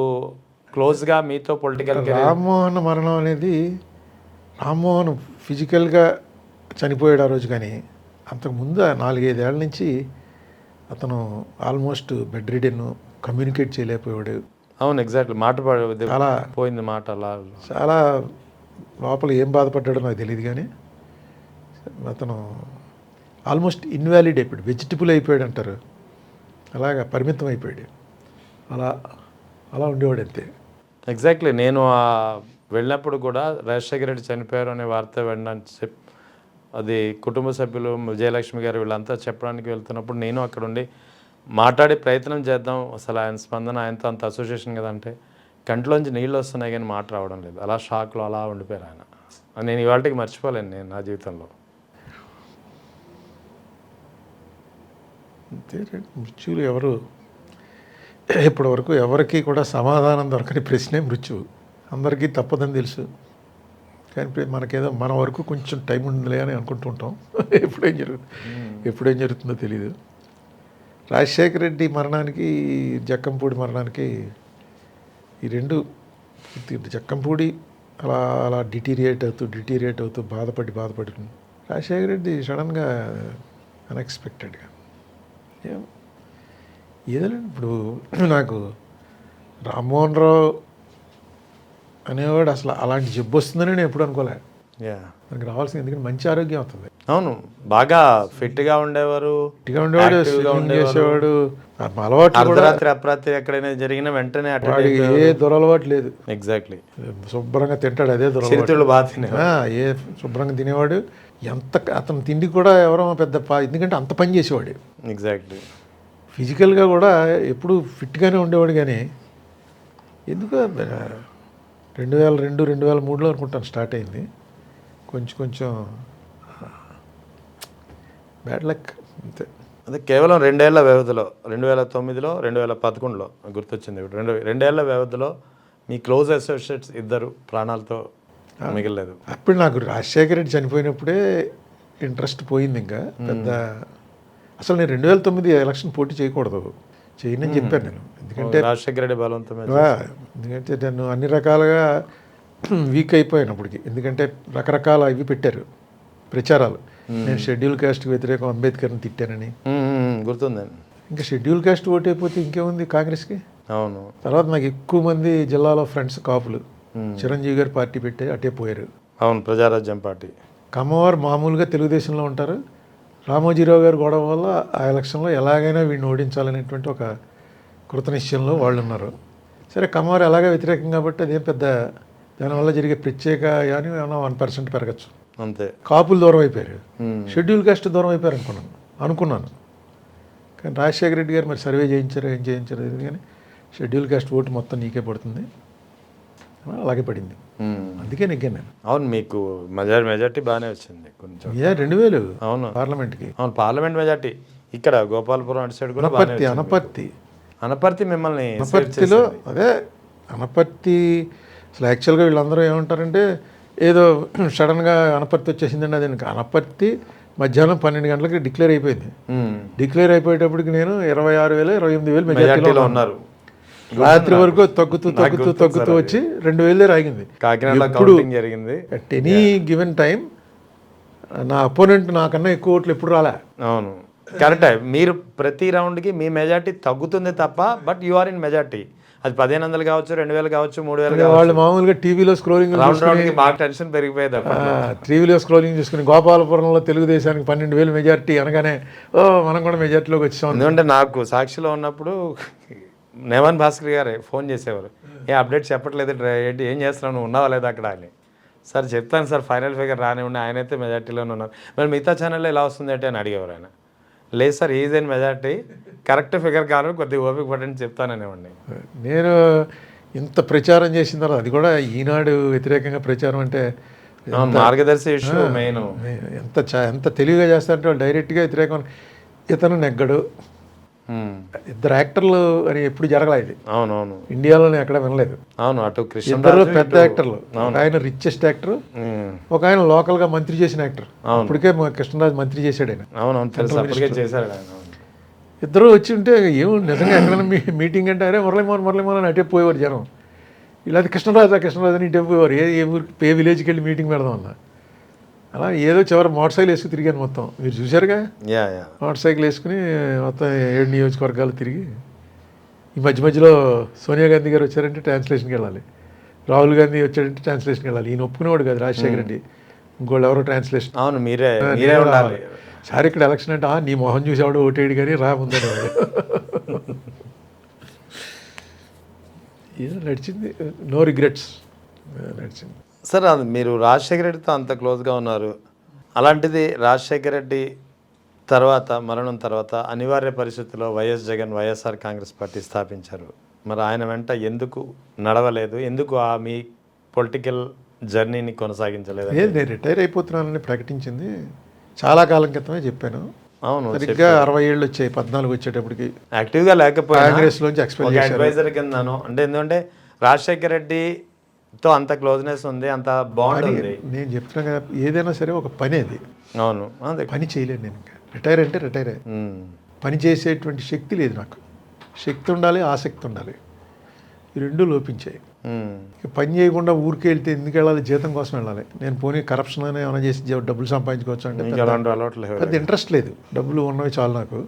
క్లోజ్గా మీతో పొలిటికల్ రామ్మోహన్ మరణం అనేది, రామ్మోహన్ ఫిజికల్గా చనిపోయాడు ఆ రోజు. కానీ అంతకుముందు 4-5 ఏళ్ళ నుంచి అతను ఆల్మోస్ట్ బెడ్ రిడెన్, కమ్యూనికేట్ చేయలేకపోయాడు. అవును, ఎగ్జాక్ట్లీ. మాట చాలా పోయింది, మాట అలా చాలా లోపల ఏం బాధపడ్డాడో నాకు తెలియదు. కానీ అతను ఆల్మోస్ట్ ఇన్వాలిడ్ అయిపోయాడు, వెజిటబుల్ అయిపోయాడు అంటారు, అలాగా పరిమితం అయిపోయాడు. అలా ఉండేవాడు అంతే. ఎగ్జాక్ట్లీ. నేను వెళ్ళినప్పుడు కూడా రాజశేఖర రెడ్డి చనిపోయారు అనే వార్త వినడానికి అది కుటుంబ సభ్యులు విజయలక్ష్మి గారు వీళ్ళంతా చెప్పడానికి వెళ్తున్నప్పుడు నేను అక్కడ ఉండి మాట్లాడే ప్రయత్నం చేద్దాం, అసలు ఆయన స్పందన, ఆయనతో అంత అసోసియేషన్ కదా అంటే కంట్లోంచి నీళ్ళు వస్తున్నాయి కానీ మాట రావడం లేదు. అలా షాక్లో అలా ఉండిపోయారు ఆయన. నేను ఇవాళకి మర్చిపోలేను నేను నా జీవితంలో. అంతే, మృత్యువులు ఎవరు ఇప్పటి వరకు ఎవరికి కూడా సమాధానం దొరకని ప్రశ్నే మృత్యువు. అందరికీ తప్పదని తెలుసు, కానీ మనకేదో మన వరకు కొంచెం టైం ఉందిలే అని అనుకుంటుంటాం. ఎప్పుడేం జరుగుతుందో తెలీదు. రాజశేఖర రెడ్డి మరణానికి, జక్కంపూడి మరణానికి ఈ రెండు, జక్కంపూడి అలా డిటీరియేట్ అవుతూ బాధపడి రాజశేఖర రెడ్డి సడన్గా అన్ఎక్స్పెక్టెడ్గా ఏదైనా. ఇప్పుడు నాకు రామ్మోహన్ రావు అనేవాడు అసలు అలాంటి జబ్బు వస్తుందని నేను ఎప్పుడు అనుకోలే. మనకి రావాల్సింది, ఎందుకంటే మంచి ఆరోగ్యం అవుతుంది. అవును, బాగా ఫిట్గా ఉండేవారు, చేసేవాడు. అలవాటు అప్రాత్రి ఎక్కడైనా జరిగిన వెంటనే ఏ దురలవాటు లేదు. ఎగ్జాక్ట్లీ. శుభ్రంగా తింటాడు, అదే దురలవాటు. బాగా ఏ శుభ్రంగా తినేవాడు. ఎంత అతను తిండి కూడా ఎవరో పెద్ద ఎందుకంటే అంత పని చేసేవాడు. ఎగ్జాక్ట్లీ. ఫిజికల్గా కూడా ఎప్పుడు ఫిట్గానే ఉండేవాడు. కానీ ఎందుకు 2002-2003లో అనుకుంటాను స్టార్ట్ అయింది. కొంచెం బ్యాడ్ లక్ అంతే. అదే కేవలం 2 ఏళ్ల వ్యవధిలో 2009లో 2011లో గుర్తొచ్చింది. 2 ఏళ్ల వ్యవధిలో మీ క్లోజ్ అసోసియేట్స్ ఇద్దరు ప్రాణాలతో మిగలలేదు. అప్పుడు నాకు రాజశేఖర రెడ్డి చనిపోయినప్పుడే ఇంట్రెస్ట్ పోయింది. ఇంకా పెద్ద అసలు నేను 2009 ఎలక్షన్ పోటీ చేయకూడదు, చేయనని చెప్పాను నేను. ఎందుకంటే రాజశేఖర రెడ్డి బలవంతమే. ఎందుకంటే నేను అన్ని రకాలుగా వీక్ అయిపోయాను అప్పటికి. ఎందుకంటే రకరకాల ఇవి పెట్టారు ప్రచారాలు. నేను షెడ్యూల్ కాస్ట్కి వ్యతిరేకం, అంబేద్కర్ని తిట్టానని గుర్తుందండి. ఇంకా షెడ్యూల్ కాస్ట్ ఓటు అయిపోతే ఇంకేముంది కాంగ్రెస్కి. అవును. తర్వాత నాకు ఎక్కువ మంది జిల్లాలో ఫ్రెండ్స్ కాపులు చిరంజీవి గారు పార్టీ పెట్టి అటే పోయారు. అవును, ప్రజారాజ్యం పార్టీ. కమ్మవారు మామూలుగా తెలుగుదేశంలో ఉంటారు. రామోజీరావు గారు గొడవ వల్ల ఆ ఎలక్షన్లో ఎలాగైనా వీడిని ఓడించాలనేటువంటి ఒక కృతనిశ్చయంలో వాళ్ళు ఉన్నారు. సరే, కమ్మవారు ఎలాగ వ్యతిరేకం కాబట్టి అదేం పెద్ద దానివల్ల జరిగే ప్రత్యేక కానీ ఏమన్నా 1% పెరగచ్చు అంతే. కాపులు దూరం అయిపోయారు, షెడ్యూల్ కాస్ట్ దూరం అయిపోయారు అనుకున్నాను. కానీ రాజశేఖర రెడ్డి గారు మరి సర్వే చేయించారు, ఏం చేయించారు కానీ షెడ్యూల్ కాస్ట్ ఓటు మొత్తం నీకే పడుతుంది, అలాగే పడింది. అందుకే నెగ్గాను నేను. అవును, మీకు మెజార్టీ బాగానే వచ్చింది కొంచెం. 2000 అవును, పార్లమెంట్కి. అవును, పార్లమెంట్ మెజార్టీ. ఇక్కడ గోపాలపురం అటు సైడ్ కూడా అనపర్తి మిమ్మల్ని అనపర్తిలో అదే అనపర్తి అసలు యాక్చువల్గా వీళ్ళందరూ ఏమంటారంటే ఏదో సడన్గా అనపర్తి వచ్చేసిందండి. అది అనపర్తి మధ్యాహ్నం 12 గంటలకి డిక్లేర్ అయిపోయింది. డిక్లేర్ అయిపోయేటప్పటికి నేను 26,000 28,000 మెజార్టీలో ఉన్నారు. రాత్రి వరకు తగ్గుతూ వచ్చి 2,000 ఆగింది. కాకినాడలో జరిగింది. అట్ ఎనీ గివెన్ టైం నా అపోనెంట్ నాకన్నా ఎక్కువ ఓట్లు ఎప్పుడు రాలే. అవును, కరెక్టే. మీరు ప్రతి రౌండ్కి మీ మెజార్టీ తగ్గుతుంది తప్ప, but you are in majority. అది 1,500 కావచ్చు, 2,000 కావచ్చు, 3,000 వాళ్ళు మామూలుగా టీవీలో స్క్రోలింగ్ బాగా టెన్షన్ పెరిగిపోయేది. టీవీలో స్క్రోలింగ్ చేసుకుని గోపాలపురంలో తెలుగుదేశానికి 12,000 మెజార్టీ అనగానే మనం కూడా మెజార్టీలోకి వచ్చాం. ఎందుకంటే నాకు సాక్షిలో ఉన్నప్పుడు నేవన్ భాస్కర్ గారే ఫోన్ చేసేవారు, ఏ అప్డేట్ చెప్పట్లేదు, ఏంటి ఏం చేస్తున్నావు, నువ్వు ఉన్నావా లేదా అక్కడ అని. సార్ చెప్తాను సార్, ఫైనల్ ఫిగర్ రానివ్వండి, ఆయన అయితే మెజార్టీలోనే ఉన్నారు, మరి మిగతా ఛానల్లో ఎలా వస్తుంది అంటే అని అడిగేవారు ఆయన. లేదు sir, is and majority, correct figure కాదు, కొద్దిగా ఓపిక పట్టండి చెప్తాననేవాడిని. నేను ఇంత ప్రచారం చేసిన తర్వాత, అది కూడా ఈనాడు వ్యతిరేకంగా ప్రచారం అంటే మార్గదర్శి ఇష్యూ మెయిన్. ఎంత తెలివిగా చేస్తారంటే వాళ్ళు డైరెక్ట్గా వ్యతిరేకం. ఇతను నెగ్గడు, ఇద్దరు యాక్టర్లు అని ఎప్పుడు జరగలేదు. అవునవును, ఇండియాలోనే ఎక్కడ వినలేదు. అవును, అటు ఇద్దరు పెద్ద యాక్టర్లు. ఒక ఆయన రిచెస్ట్ యాక్టర్, ఒక ఆయన లోకల్ గా మంత్రి చేసిన యాక్టర్. ఇప్పటికే కృష్ణరాజు మంత్రి చేశాడు ఆయన. ఇద్దరు వచ్చి ఉంటే ఏమో నిజంగా ఎక్కడైనా మీటింగ్ అంటే అరే మురళీమోహన్ అని అటే పోయేవారు జనం. ఇలా కృష్ణరాజు అని ఇటే పోయేవారు. ఏ విలేజ్కి వెళ్ళి మీటింగ్ పెడదాం అన్న. అలా ఏదో చివరి మోటార్ సైకిల్ వేసుకుని తిరిగాను మొత్తం. మీరు చూశారుగా, మోటార్ సైకిల్ వేసుకుని మొత్తం 7 నియోజకవర్గాలు తిరిగి, ఈ మధ్యలో సోనియా గాంధీ గారు వచ్చారంటే ట్రాన్స్లేషన్కి వెళ్ళాలి, రాహుల్ గాంధీ వచ్చాడంటే ట్రాన్స్లేషన్కి వెళ్ళాలి. ఈయన ఒప్పుకునేవాడు కాదు రాజశేఖర రెడ్డి, ఇంకోళ్ళు ఎవరో ట్రాన్స్లేషన్. అవును, మీరే ఉండాలి సార్ ఇక్కడ ఎలక్షన్ అంటే నీ మొహం చూసేవాడు ఓటేడు కానీ రా ముందనేవాడు. ఏదో నడిచింది, నో రిగ్రెట్స్, నడిచింది. సార్, అది మీరు రాజశేఖర రెడ్డితో అంత క్లోజ్గా ఉన్నారు, అలాంటిది రాజశేఖర రెడ్డి తర్వాత మరణం తర్వాత అనివార్య పరిస్థితుల్లో వైఎస్ జగన్ వైఎస్ఆర్ కాంగ్రెస్ పార్టీ స్థాపించారు. మరి ఆయన వెంట ఎందుకు నడవలేదు, ఎందుకు మీ పొలిటికల్ జర్నీని కొనసాగించలేదు? నేను రిటైర్ అయిపోతున్నానని ప్రకటించింది చాలా కాలం క్రితమే చెప్పాను. అవును, సరిగ్గా 60 ఏళ్ళు వచ్చాయి, 14 వచ్చేటప్పటికి యాక్టివ్గా లేకపోతే కాంగ్రెస్లోంచి ఎక్స్పెల్ చేశారు. అడ్వైజర్ కిందను అంటే ఎందుకంటే రాజశేఖర రెడ్డితో అంత క్లోజ్నెస్ ఉంది, అంత బాగుంటుంది. నేను చెప్తున్నా కదా, ఏదైనా సరే ఒక పని అది. అవును, పని చేయలేను నేను. ఇంకా రిటైర్ అంటే రిటైర్. పని చేసేటువంటి శక్తి లేదు నాకు. శక్తి ఉండాలి, ఆసక్తి ఉండాలి, ఈ రెండు లోపించాయి. పని చేయకుండా ఊరికే వెళ్తే ఎందుకు వెళ్ళాలి? జీతం కోసం వెళ్ళాలి. నేను పోనీ కరప్షన్ అని ఏమైనా చేసి డబ్బులు సంపాదించుకోవచ్చు అంటే పెద్ద ఇంట్రెస్ట్ లేదు. డబ్బులు ఉన్నవి చాలు నాకు,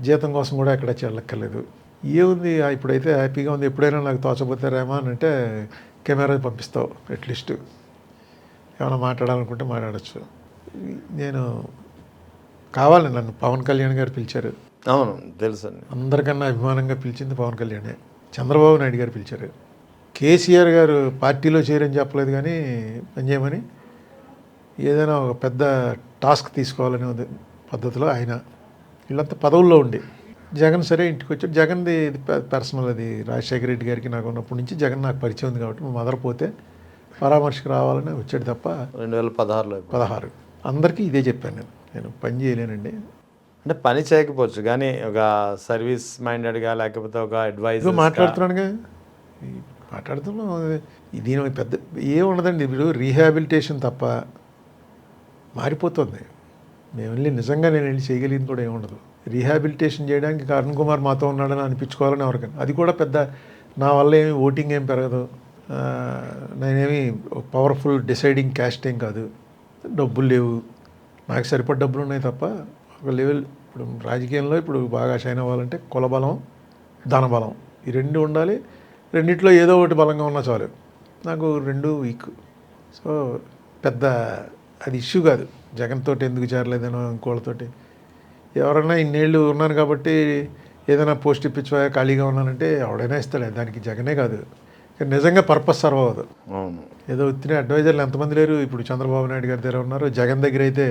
జీతం కోసం కూడా ఎక్కడ చెల్లక్కర్లేదు. ఏముంది ఇప్పుడైతే హ్యాపీగా ఉంది. ఎప్పుడైనా నాకు తోచబోతారేమో అని అంటే కెమెరా పంపిస్తావు, అట్లీస్ట్ ఏమైనా మాట్లాడాలనుకుంటే మాట్లాడచ్చు. నేను కావాలి, నన్ను పవన్ కళ్యాణ్ గారు పిలిచారు. అవును, తెలుసు. అందరికన్నా అభిమానంగా పిలిచింది పవన్ కళ్యాణే. చంద్రబాబు నాయుడు గారు పిలిచారు. కేసీఆర్ గారు పార్టీలో చేరని చెప్పలేదు కానీ పనిచేయమని, ఏదైనా ఒక పెద్ద టాస్క్ తీసుకోవాలనే పద్ధతిలో ఆయన. వీళ్ళంతా పదవుల్లో ఉండి జగన్ సరే ఇంటికి వచ్చాడు. జగన్ది పర్సనల్, అది రాజశేఖర రెడ్డి గారికి నాకు ఉన్నప్పటి నుంచి జగన్ నాకు పరిచయం ఉంది కాబట్టి మా మదర్ పోతే పరామర్శకు రావాలని వచ్చాడు తప్ప 2016 అందరికీ ఇదే చెప్పాను. నేను పని చేయలేనండి. అంటే పని చేయకపోవచ్చు కానీ ఒక సర్వీస్ మైండెడ్గా లేకపోతే ఒక అడ్వైజ్ మాట్లాడుతున్నానుగా, మాట్లాడుతున్నాం. దీని పెద్ద ఏముండదండి. ఇప్పుడు రీహాబిలిటేషన్ తప్ప మారిపోతుంది. మేము వెళ్ళి నిజంగా నేను వెళ్ళి చేయగలిగింది కూడా ఏముండదు. రీహాబిలిటేషన్ చేయడానికి అరుణ్ కుమార్ మాతో ఉన్నాడని అనిపించుకోవాలని ఎవరికైనా, అది కూడా పెద్ద నా వల్ల ఏమి ఓటింగ్ ఏం పెరగదు, నేనేమి పవర్ఫుల్ డిసైడింగ్ క్యాస్ట్ ఏం కాదు, డబ్బులు లేవు, నాకు సరిపడ డబ్బులు ఉన్నాయి తప్ప ఒక లెవెల్ ఇప్పుడు రాజకీయంలో ఇప్పుడు బాగా షైన్ అవ్వాలంటే కులబలం ధనబలం ఈ రెండు ఉండాలి. రెండిట్లో ఏదో ఒకటి బలంగా ఉన్నా చాలు. నాకు రెండు వీక్. సో పెద్ద అది ఇష్యూ కాదు. జగన్ తోటి ఎందుకు చేరలేదనో ఇంకోళ్ళతోటి. ఎవరైనా ఇన్నేళ్ళు ఉన్నాను కాబట్టి ఏదైనా పోస్ట్ ఇప్పించా ఖాళీగా ఉన్నానంటే ఎవడైనా ఇస్తాడు. దానికి జగనే కాదు, నిజంగా పర్పస్ సర్వ్ అవ్వదు. అవును. ఏదో వచ్చిన అడ్వైజర్లు ఎంతమంది లేరు. ఇప్పుడు చంద్రబాబు నాయుడు గారి దగ్గర ఉన్నారు. జగన్ దగ్గర అయితే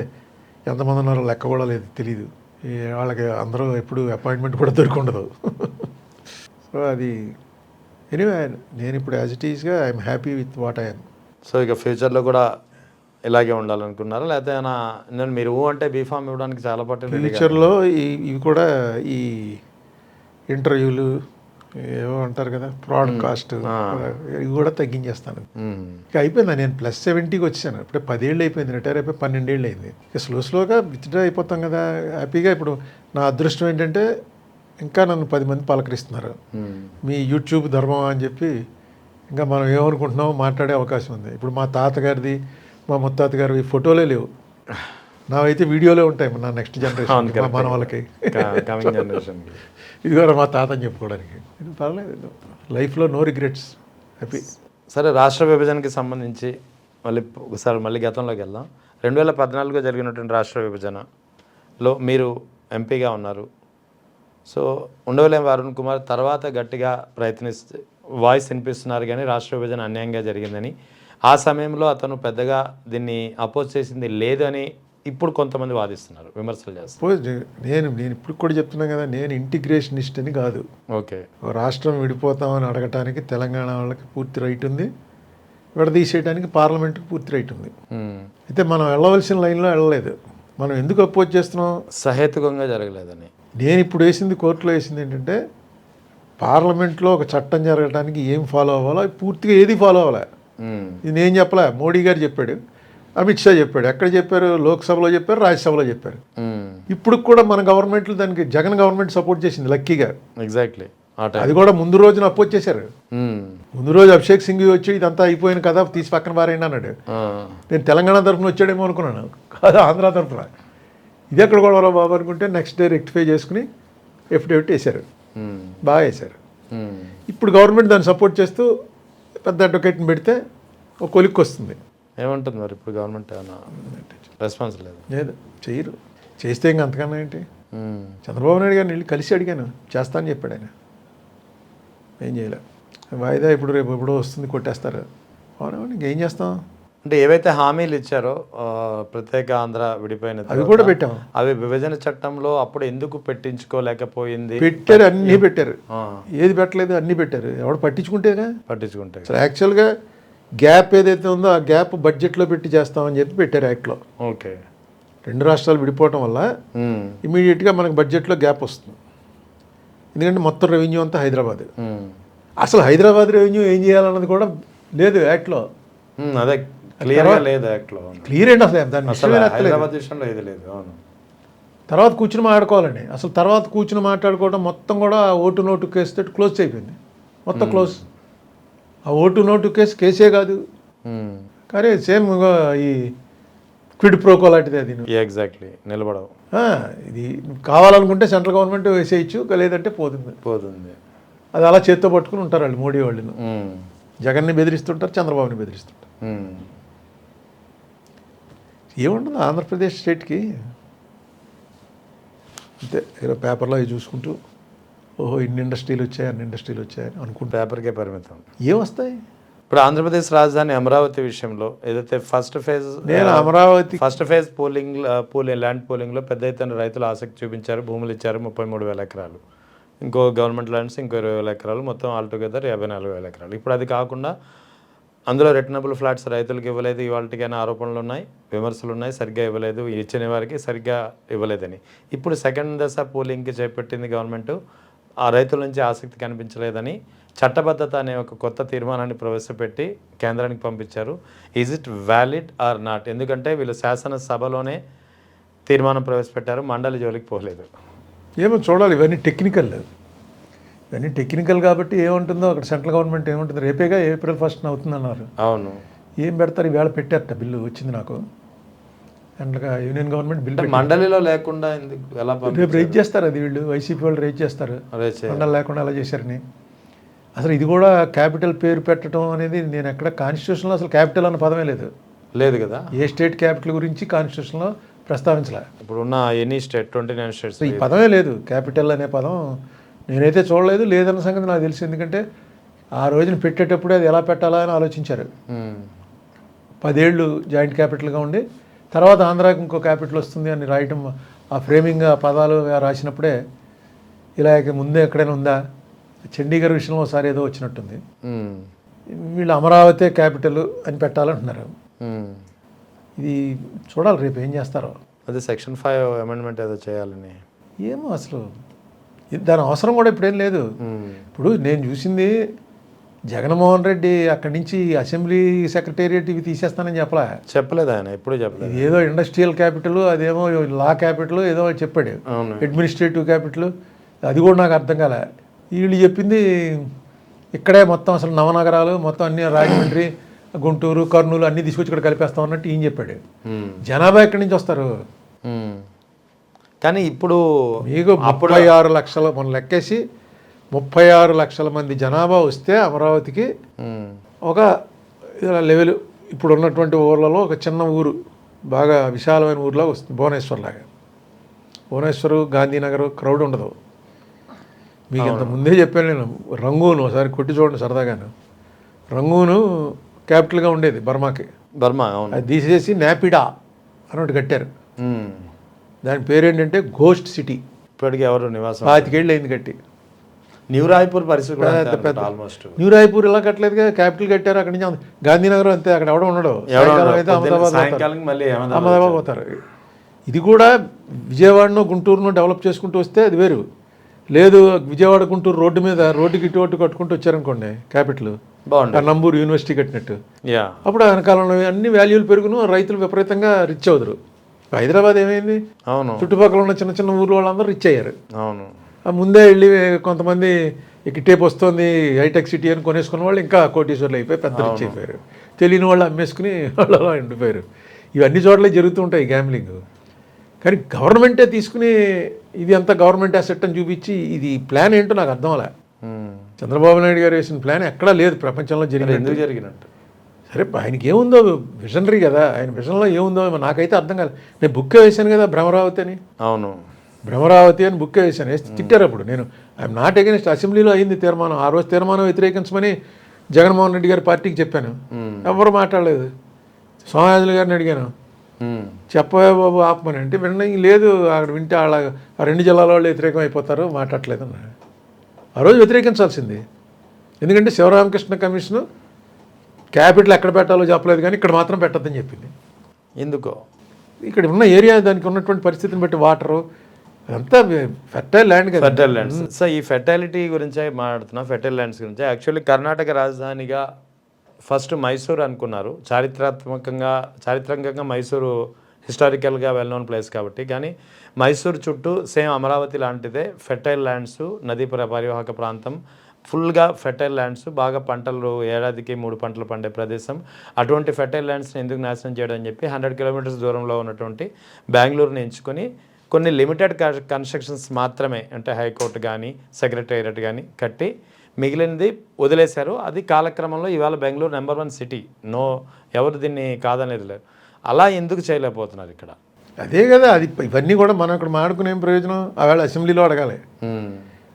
ఎంతమంది ఉన్నారో లెక్క కూడా లేదు, తెలియదు. వాళ్ళకి అందరూ ఎప్పుడు అపాయింట్మెంట్ కూడా దొరికుండదు. సో అది ఎనీవే నేను ఇప్పుడు యాజ్ ఇట్ ఈస్గా I'm happy with what I'm. So ఇక ఫ్యూచర్లో కూడా ఇలాగే ఉండాలనుకున్నారా, లేకపోతే ఏమైనా నేను మీరు అంటే బీఫామ్ ఇవ్వడానికి చాలా పట్టింది ఫ్యూచర్లో ఇవి కూడా ఈ ఇంటర్వ్యూలు ఏవో అంటారు కదా, బ్రాడ్కాస్ట్ ఇవి కూడా తగ్గించేస్తాను. ఇక అయిపోయింది. నేను +70కి వచ్చాను. ఇప్పుడే 10 ఏళ్ళు అయిపోయింది. రిటైర్ అయిపోయి 12 ఏళ్ళు అయింది. ఇక స్లోగా విత్డ్రా అయిపోతాం కదా హ్యాపీగా. ఇప్పుడు నా అదృష్టం ఏంటంటే ఇంకా నన్ను 10 మంది పలకరిస్తున్నారు. మీ యూట్యూబ్ ధర్మం అని చెప్పి ఇంకా మనం ఏమనుకుంటున్నామో మాట్లాడే అవకాశం ఉంది. ఇప్పుడు మా తాతగారిది మా ముత్తాత గారు ఈ ఫోటోలే లేవు. నావైతే వీడియోలే ఉంటాయి నా నెక్స్ట్ జనరేషన్ మన వాళ్ళకి. ఇది కూడా మా తాత అని చెప్పుకోవడానికి ఇది పర్లేదు. లైఫ్లో నో రిగ్రెట్స్, హ్యాపీ. సరే, రాష్ట్ర విభజనకి సంబంధించి ఒకసారి మళ్ళీ గతంలోకి వెళ్దాం. 2014లో జరిగినటువంటి రాష్ట్ర విభజనలో మీరు ఎంపీగా ఉన్నారు. సో ఉండవల్లి అరుణ్ కుమార్ తర్వాత గట్టిగా ప్రయత్నిస్తే వాయిస్ వినిపిస్తున్నారు, కానీ రాష్ట్ర విభజన అన్యాయంగా జరిగిందని. ఆ సమయంలో అతను పెద్దగా దీన్ని అపోజ్ చేసింది లేదని ఇప్పుడు కొంతమంది వాదిస్తున్నారు, విమర్శలు చేస్తారు. నేను ఇప్పుడు కూడా చెప్తున్నా కదా, నేను ఇంటిగ్రేషనిస్ట్ అని కాదు. ఓకే, రాష్ట్రం విడిపోతామని అడగటానికి తెలంగాణ వాళ్ళకి పూర్తి రైట్ ఉంది, విడదీసేయడానికి పార్లమెంట్కి పూర్తి రైట్ ఉంది. అయితే మనం వెళ్ళవలసిన లైన్లో వెళ్ళలేదు. మనం ఎందుకు అపోజ్ చేస్తున్నాం? సహేతుకంగా జరగలేదని. నేను ఇప్పుడు వేసింది, కోర్టులో వేసింది ఏంటంటే పార్లమెంట్లో ఒక చట్టం జరగడానికి ఏం ఫాలో అవ్వాలో పూర్తిగా ఏది ఫాలో అవ్వాలి. ఇది నేను చెప్పలే, మోడీ గారు చెప్పాడు, అమిత్ షా చెప్పాడు. ఎక్కడ చెప్పారు? లోక్సభలో చెప్పారు, రాజ్యసభలో చెప్పారు. ఇప్పుడు కూడా మన గవర్నమెంట్లు దానికి జగన్ గవర్నమెంట్ సపోర్ట్ చేసింది లక్కీగా. ఎగ్జాక్ట్లీ. అది కూడా ముందు రోజున అపోజ్ చేశారు. ముందు రోజు అభిషేక్ సింగ్ వచ్చి ఇదంతా అయిపోయిన కదా తీసి పక్కన పారేయండి అన్నాడు. నేను తెలంగాణ తరఫున వచ్చాడేమో అనుకున్నాను, కాదు ఆంధ్ర తరఫున. ఇది ఎక్కడ కూడా బాబు అనుకుంటే నెక్స్ట్ డే రెక్టిఫై చేసుకుని ఎఫిడేవిట్ వేశారు, బాగా వేశారు. ఇప్పుడు గవర్నమెంట్ దాన్ని సపోర్ట్ చేస్తూ పెద్ద అడ్వకేట్ని పెడితే ఒక కొలిక్కి వస్తుంది. ఏమంటుంది మరి ఇప్పుడు గవర్నమెంట్? రెస్పాన్స్ లేదు, లేదు, చెయ్యరు. చేస్తే ఇంకా అంతకన్నా ఏంటి? చంద్రబాబు నాయుడు గారిని వెళ్ళి కలిసి అడిగాను, చేస్తా అని చెప్పాడు ఆయన. ఏం చేయలే, వాయిదా ఇప్పుడు రేపు ఎప్పుడో వస్తుంది, కొట్టేస్తారు. అవునా, ఇంకేం చేస్తాం? అంటే ఏవైతే హామీలు ఇచ్చారో ప్రత్యేక ఆంధ్ర విడిపోయిన అవి కూడా పెట్టాము. అవి విభజన చట్టంలో అప్పుడు ఎందుకు పెట్టించుకోలేకపోయింది? పెట్టారు, అన్నీ పెట్టారు. ఏది పెట్టలేదు, అన్నీ పెట్టారు. ఎవడు పట్టించుకుంటేగా పట్టించుకుంటే. అసలు యాక్చువల్గా గ్యాప్ ఏదైతే ఉందో ఆ గ్యాప్ బడ్జెట్లో పెట్టి చేస్తామని చెప్పి పెట్టారు యాక్ట్లో. ఓకే, 2 రాష్ట్రాలు విడిపోవటం వల్ల ఇమీడియట్గా మనకు బడ్జెట్లో గ్యాప్ వస్తుంది. ఎందుకంటే మొత్తం రెవెన్యూ అంతా హైదరాబాద్. అసలు హైదరాబాద్ రెవెన్యూ ఏం చేయాలన్నది కూడా లేదు యాక్ట్లో. అదే క్లియర్గా లేదు యాక్ట్లో. క్లియర్ ఏంటి అసలు దాని హైదరాబాద్ విషయంలో ఏది లేదు. అవును, తర్వాత కూర్చుని మాట్లాడుకోవాలండి. అసలు తర్వాత కూర్చుని మాట్లాడుకోవడం మొత్తం కూడా ఓటు నోటు కేసు తోటి క్లోజ్ అయిపోయింది, మొత్తం క్లోజ్. ఆ ఓటు నోటు కేసే కాదు, కానీ సేమ్ ఈ క్విడ్ ప్రోకో లాంటిది అది. ఎగ్జాక్ట్లీ, నిలబడవు. ఇది కావాలనుకుంటే సెంట్రల్ గవర్నమెంట్ వేసేయచ్చు, లేదంటే పోతుంది. అది అలా చేత్తో పట్టుకుని ఉంటారు వాళ్ళు, మోడీ వాళ్ళు. జగన్ని బెదిరిస్తుంటారు, చంద్రబాబుని బెదిరిస్తుంటారు. ఏముంటుంది ఆంధ్రప్రదేశ్ స్టేట్కి? అంతే, ఏదో పేపర్లో అవి చూసుకుంటూ ఓహో ఇన్ని ఇండస్ట్రీలు వచ్చాయి, అన్ని ఇండస్ట్రీలు వచ్చాయని అనుకుంటే పేపర్కే పరిమితం. ఏమొస్తాయి? ఇప్పుడు ఆంధ్రప్రదేశ్ రాజధాని అమరావతి విషయంలో ఏదైతే ఫస్ట్ ఫేజ్ ల్యాండ్ పోలింగ్లో పెద్ద ఎత్తున రైతులు ఆసక్తి చూపించారు, భూములు ఇచ్చారు 33,000 ఎకరాలు. ఇంకో గవర్నమెంట్ ల్యాండ్స్ ఇంకో 20,000 ఎకరాలు, మొత్తం ఆల్టుగెదర్ 54,000 ఎకరాలు. ఇప్పుడు అది కాకుండా అందులో రిటర్నబుల్ ఫ్లాట్స్ రైతులకు ఇవ్వలేదు, ఇవాళకైనా ఆరోపణలు ఉన్నాయి, విమర్శలు ఉన్నాయి, సరిగ్గా ఇవ్వలేదు, ఇచ్చిన వారికి సరిగ్గా ఇవ్వలేదని. ఇప్పుడు సెకండ్ దశ పోలింగ్కి చేపట్టింది గవర్నమెంట్. ఆ రైతుల నుంచి ఆసక్తి కనిపించలేదని చట్టబద్ధత అనే ఒక కొత్త తీర్మానాన్ని ప్రవేశపెట్టి కేంద్రానికి పంపించారు. Is it valid or not? ఎందుకంటే వీళ్ళు శాసనసభలోనే తీర్మానం ప్రవేశపెట్టారు, మండలి జోలికి పోలేదు. ఏమో చూడాలి, ఇవన్నీ టెక్నికల్ కాబట్టి ఏముంటుందో అక్కడ సెంట్రల్ గవర్నమెంట్ ఏముంటుంది. రేపేగా April 1st అవుతుందన్నారు. అవును, ఏం పెడతారు? ఈవేళ పెట్టారట, బిల్లు వచ్చింది నాకు. అండ్ యూనియన్ గవర్నమెంట్ బిల్ మండలిలో లేకుండా ఎందుకు ఎలా రేపు రేజ్ చేస్తారు, అది వీళ్ళు వైసీపీ వాళ్ళు రేజ్ చేస్తారు, మండలి లేకుండా అలా చేశారని. అసలు ఇది కూడా క్యాపిటల్ పేరు పెట్టడం అనేది నేను ఎక్కడ కాన్స్టిట్యూషన్లో అసలు క్యాపిటల్ అన్న పదమే లేదు లేదు కదా. ఏ స్టేట్ క్యాపిటల్ గురించి కాన్స్టిట్యూషన్లో ప్రస్తావించలే. ఇప్పుడున్న ఎనీ స్టేట్ 29 స్టేట్స్ ఈ పదమే లేదు, క్యాపిటల్ అనే పదం నేనైతే చూడలేదు. లేదన్న సంగతి నాకు తెలుసు, ఎందుకంటే ఆ రోజున పెట్టేటప్పుడే అది ఎలా పెట్టాలా అని ఆలోచించారు. 10 ఏళ్ళు జాయింట్ క్యాపిటల్గా ఉండి తర్వాత ఆంధ్రాకి ఇంకో క్యాపిటల్ వస్తుంది అని రాయటం, ఆ ఫ్రేమింగ్ ఆ పదాలు రాసినప్పుడే ఇలా ముందే ఎక్కడైనా ఉందా. చండీగఢ్ విషయంలో ఒకసారి ఏదో వచ్చినట్టుంది, వీళ్ళు అమరావతి క్యాపిటల్ అని పెట్టాలంటున్నారు. ఇది చూడాలి రేపు ఏం చేస్తారో. అదే సెక్షన్ 5 అమెండ్మెంట్ ఏదో చేయాలని ఏమో అసలు దాని అవసరం కూడా ఇప్పుడేం లేదు. ఇప్పుడు నేను చూసింది జగన్మోహన్ రెడ్డి అక్కడి నుంచి అసెంబ్లీ సెక్రటేరియట్ ఇవి తీసేస్తానని చెప్పలేదు ఆయన, ఎప్పుడు చెప్పలేదు. ఏదో ఇండస్ట్రియల్ క్యాపిటల్, అదేమో లా క్యాపిటల్ ఏదో చెప్పాడు, అడ్మినిస్ట్రేటివ్ క్యాపిటల్. అది కూడా నాకు అర్థం కాలే. వీళ్ళు చెప్పింది ఇక్కడే మొత్తం అసలు నవనగరాలు మొత్తం అన్ని రాజమండ్రి, గుంటూరు, కర్నూలు అన్నీ తీసుకొచ్చి ఇక్కడ కలిపేస్తాం అన్నట్టు ఈయన చెప్పాడు. జనాభా ఎక్కడి నుంచి వస్తారు? కానీ ఇప్పుడు మీకు 36 లక్షల, మనం లెక్కేసి 36 లక్షల మంది జనాభా వస్తే అమరావతికి ఒక లెవెల్ ఇప్పుడు ఉన్నటువంటి ఊర్లలో ఒక చిన్న ఊరు, బాగా విశాలమైన ఊర్లో వస్తుంది. భువనేశ్వర్ లాగా. భువనేశ్వర్, గాంధీనగర్ క్రౌడ్ ఉండదు. మీకు ఇంత ముందే చెప్పాను నేను. రంగూను ఒకసారి కొట్టి చూడండి సరదాగాను. రంగూను క్యాపిటల్గా ఉండేది బర్మాకి. బర్మా అది తీసేసి నాపిడా అని ఒకటి కట్టారు. దాని పేరేంటంటే ఘోస్ట్ సిటీ. ఇప్పటికీ ఎవరు నివాసం 25 ఏళ్ళు అయింది కట్టి. న్యూ రాయ్పూర్ పరిస్థితి ఆల్మోస్ట్. న్యూ రాయ్పూర్ ఇలా కట్టలేదుగా, క్యాపిటల్ కట్టారు. అక్కడి నుంచి గాంధీనగర్ అంతే, అక్కడ ఎవడో ఉండడు. అయితే అహ్మదాబాద్ పోతారు. ఇది కూడా విజయవాడను గుంటూరును డెవలప్ చేసుకుంటూ వస్తే అది వేరు. లేదు విజయవాడ గుంటూరు రోడ్డు మీద రోడ్డుకి ఇటు కట్టుకుంటూ వచ్చారనుకోండి క్యాపిటల్, నంబూరు యూనివర్సిటీ కట్టినట్టు, అప్పుడు వెనకాలంలో అన్ని వాల్యూలు పెరుగును, రైతులు విపరీతంగా రిచ్ అవుతారు. హైదరాబాద్ ఏమైంది? అవును, చుట్టుపక్కల ఉన్న చిన్న చిన్న ఊర్ల వాళ్ళందరూ రిచ్ అయ్యారు. అవును, ముందే వెళ్ళి కొంతమంది టేప్ వస్తుంది హైటెక్ సిటీ అని కొనేసుకున్న వాళ్ళు ఇంకా కోటీశ్వర్లు అయిపోయి పెద్ద రిచ్ అయిపోయారు. తెలియని వాళ్ళు అమ్మేసుకుని వాళ్ళు అలా ఉండిపోయారు. ఇవన్నీ చోట్లే జరుగుతూ ఉంటాయి గ్యాంబ్లింగ్. కానీ గవర్నమెంటే తీసుకుని ఇది అంతా గవర్నమెంట్ అసెట్ అని చూపించి ఇది ప్లాన్ ఏంటో నాకు అర్థం అలా. చంద్రబాబు నాయుడు గారు వేసిన ప్లాన్ ఎక్కడా లేదు ప్రపంచంలో జరిగినట్టు. సరే ఆయనకి ఏముందో విజనరీ కదా, ఆయన విజన్లో ఏముందో నాకైతే అర్థం కాదు. నేను బుక్ వేసాను కదా భ్రమరావతి అని. అవును, భ్రమరావతి అని బుక్ వేసాను. వేసి తిట్టారు అప్పుడు. నేను ఐఎమ్ నాట్ అగెన్స్ట్, అసెంబ్లీలో అయింది తీర్మానం. ఆ రోజు తీర్మానం వ్యతిరేకించమని జగన్మోహన్ రెడ్డి గారి పార్టీకి చెప్పాను. ఎవరు మాట్లాడలేదు. సోమయాజులు గారిని అడిగాను, చెప్పవే బాబు ఆపమని. అంటే విన్న లేదు, అక్కడ వింటే వాళ్ళ 2 జిల్లాల వాళ్ళు వ్యతిరేకం అయిపోతారు, మాట్లాడలేదు అన్న. ఆ రోజు వ్యతిరేకించాల్సింది. ఎందుకంటే శివరామకృష్ణ కమిషను క్యాపిటల్ ఎక్కడ పెట్టాలో చెప్పలేదు, కానీ ఇక్కడ మాత్రం పెట్టద్దని చెప్పింది. ఎందుకో ఇక్కడ ఉన్న ఏరియా, దానికి ఉన్నటువంటి పరిస్థితిని బట్టి వాటరు అదంతా ఫెర్టైల్ ల్యాండ్ కదా. Fertile lands. సో ఈ ఫెర్టాలిటీ గురించే మాట్లాడుతున్నా, ఫెర్టైల్ ల్యాండ్స్ గురించి. యాక్చువల్లీ కర్ణాటక రాజధానిగా ఫస్ట్ మైసూరు అనుకున్నారు. చారిత్రకంగా మైసూరు హిస్టారికల్గా వెల్ నోన్ ప్లేస్ కాబట్టి. కానీ మైసూరు చుట్టూ సేమ్ అమరావతి లాంటిదే ఫెర్టైల్ ల్యాండ్స్, నదీ పరివాహక ప్రాంతం, ఫుల్గా ఫెర్టైల్ ల్యాండ్స్, బాగా పంటలు ఏడాదికి 3 పంటలు పండే ప్రదేశం. అటువంటి ఫెర్టైల్ ల్యాండ్స్ని ఎందుకు నాశనం చేయడం అని చెప్పి 100 కిలోమీటర్స్ దూరంలో ఉన్నటువంటి బెంగళూరుని ఎంచుకొని కొన్ని లిమిటెడ్ కన్స్ట్రక్షన్స్ మాత్రమే, అంటే హైకోర్టు కానీ సెక్రటేరియట్ కానీ కట్టి మిగిలినది వదిలేశారు. అది కాలక్రమంలో ఇవాళ బెంగళూరు నెంబర్ 1 సిటీ. ఎవరు దీన్ని కాదనేది లేదు. అలా ఎందుకు చేయలేకపోతున్నారు ఇక్కడ? అదే కదా, అది ఇవన్నీ కూడా మనం ఇక్కడ మాడుకునే ప్రయోజనం ఆవేళ అసెంబ్లీలో అడగాలి.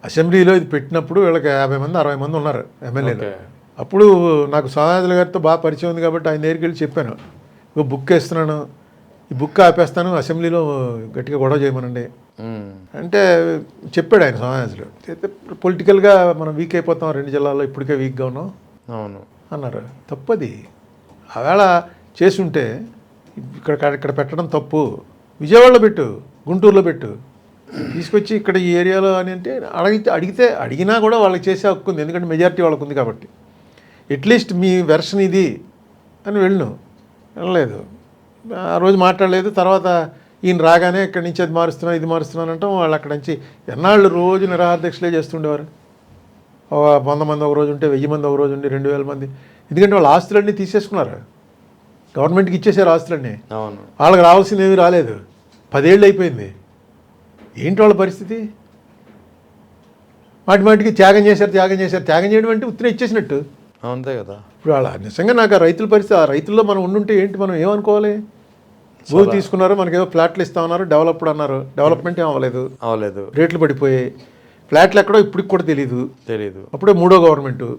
అసెంబ్లీలో ఇది పెట్టినప్పుడు వీళ్ళకి 50 మంది 60 మంది ఉన్నారు ఎమ్మెల్యేలు. అప్పుడు నాకు సోమయాజుల గారితో బాగా పరిచయం ఉంది కాబట్టి ఆయన దగ్గరికి వెళ్ళి చెప్పాను, బుక్ వేస్తున్నాను, ఈ బుక్ ఆపేస్తాను, అసెంబ్లీలో గట్టిగా గొడవ చేయమనండి అంటే చెప్పాడు ఆయన సోమయాజులు. అయితే పొలిటికల్గా మనం వీక్ అయిపోతాం, 2 జిల్లాల్లో ఇప్పటికే వీక్గా ఉన్నాం అవును అన్నారు. తప్పది. ఆవేళ చేసుంటే ఇక్కడ పెట్టడం తప్పు. విజయవాడలో పెట్టు, గుంటూరులో పెట్టు, తీసుకొచ్చి ఇక్కడ ఈ ఏరియాలో అని అంటే అడిగినా కూడా వాళ్ళకి చేసే హక్కు ఉంది, ఎందుకంటే మెజారిటీ వాళ్ళకు ఉంది కాబట్టి. అట్లీస్ట్ మీ వెర్షన్ ఇది అని వెళ్ళలేదు. ఆ రోజు మాట్లాడలేదు. తర్వాత ఈయన రాగానే ఇక్కడి నుంచి అది మారుస్తున్నాను ఇది మారుస్తున్నాను అంటాం. వాళ్ళు అక్కడి నుంచి ఎన్నాళ్ళు రోజు నిరాహారదీక్షలే చేస్తుండేవారు. 100 మంది ఒక రోజు ఉంటే 1000 మంది ఒక రోజు ఉండి 2000 మంది. ఎందుకంటే వాళ్ళ ఆస్తులన్నీ తీసేసుకున్నారు గవర్నమెంట్కి ఇచ్చేసారు ఆస్తులన్నీ. అవును. వాళ్ళకి రావాల్సింది ఏమీ రాలేదు. 10 ఏళ్ళు అయిపోయింది. ఏంటి వాళ్ళ పరిస్థితి? మాటికి త్యాగం చేశారు. త్యాగం చేయడం అంటే ఉత్తరే ఇచ్చేసినట్టు. అంతే కదా. ఇప్పుడు వాళ్ళ నిజంగా నాకు ఆ రైతుల పరిస్థితి, ఆ రైతుల్లో మనం ఉండుంటే ఏంటి, మనం ఏమనుకోవాలి? భూమి తీసుకున్నారు, మనకేదో ఫ్లాట్లు ఇస్తా ఉన్నారు, డెవలప్డ్ అన్నారు. డెవలప్మెంట్ ఏం అవ్వలేదు. అవ్వలేదు. రేట్లు పడిపోయాయి. ఫ్లాట్లు ఎక్కడో ఇప్పటికి కూడా తెలియదు. తెలీదు. అప్పుడే 3వ గవర్నమెంట్.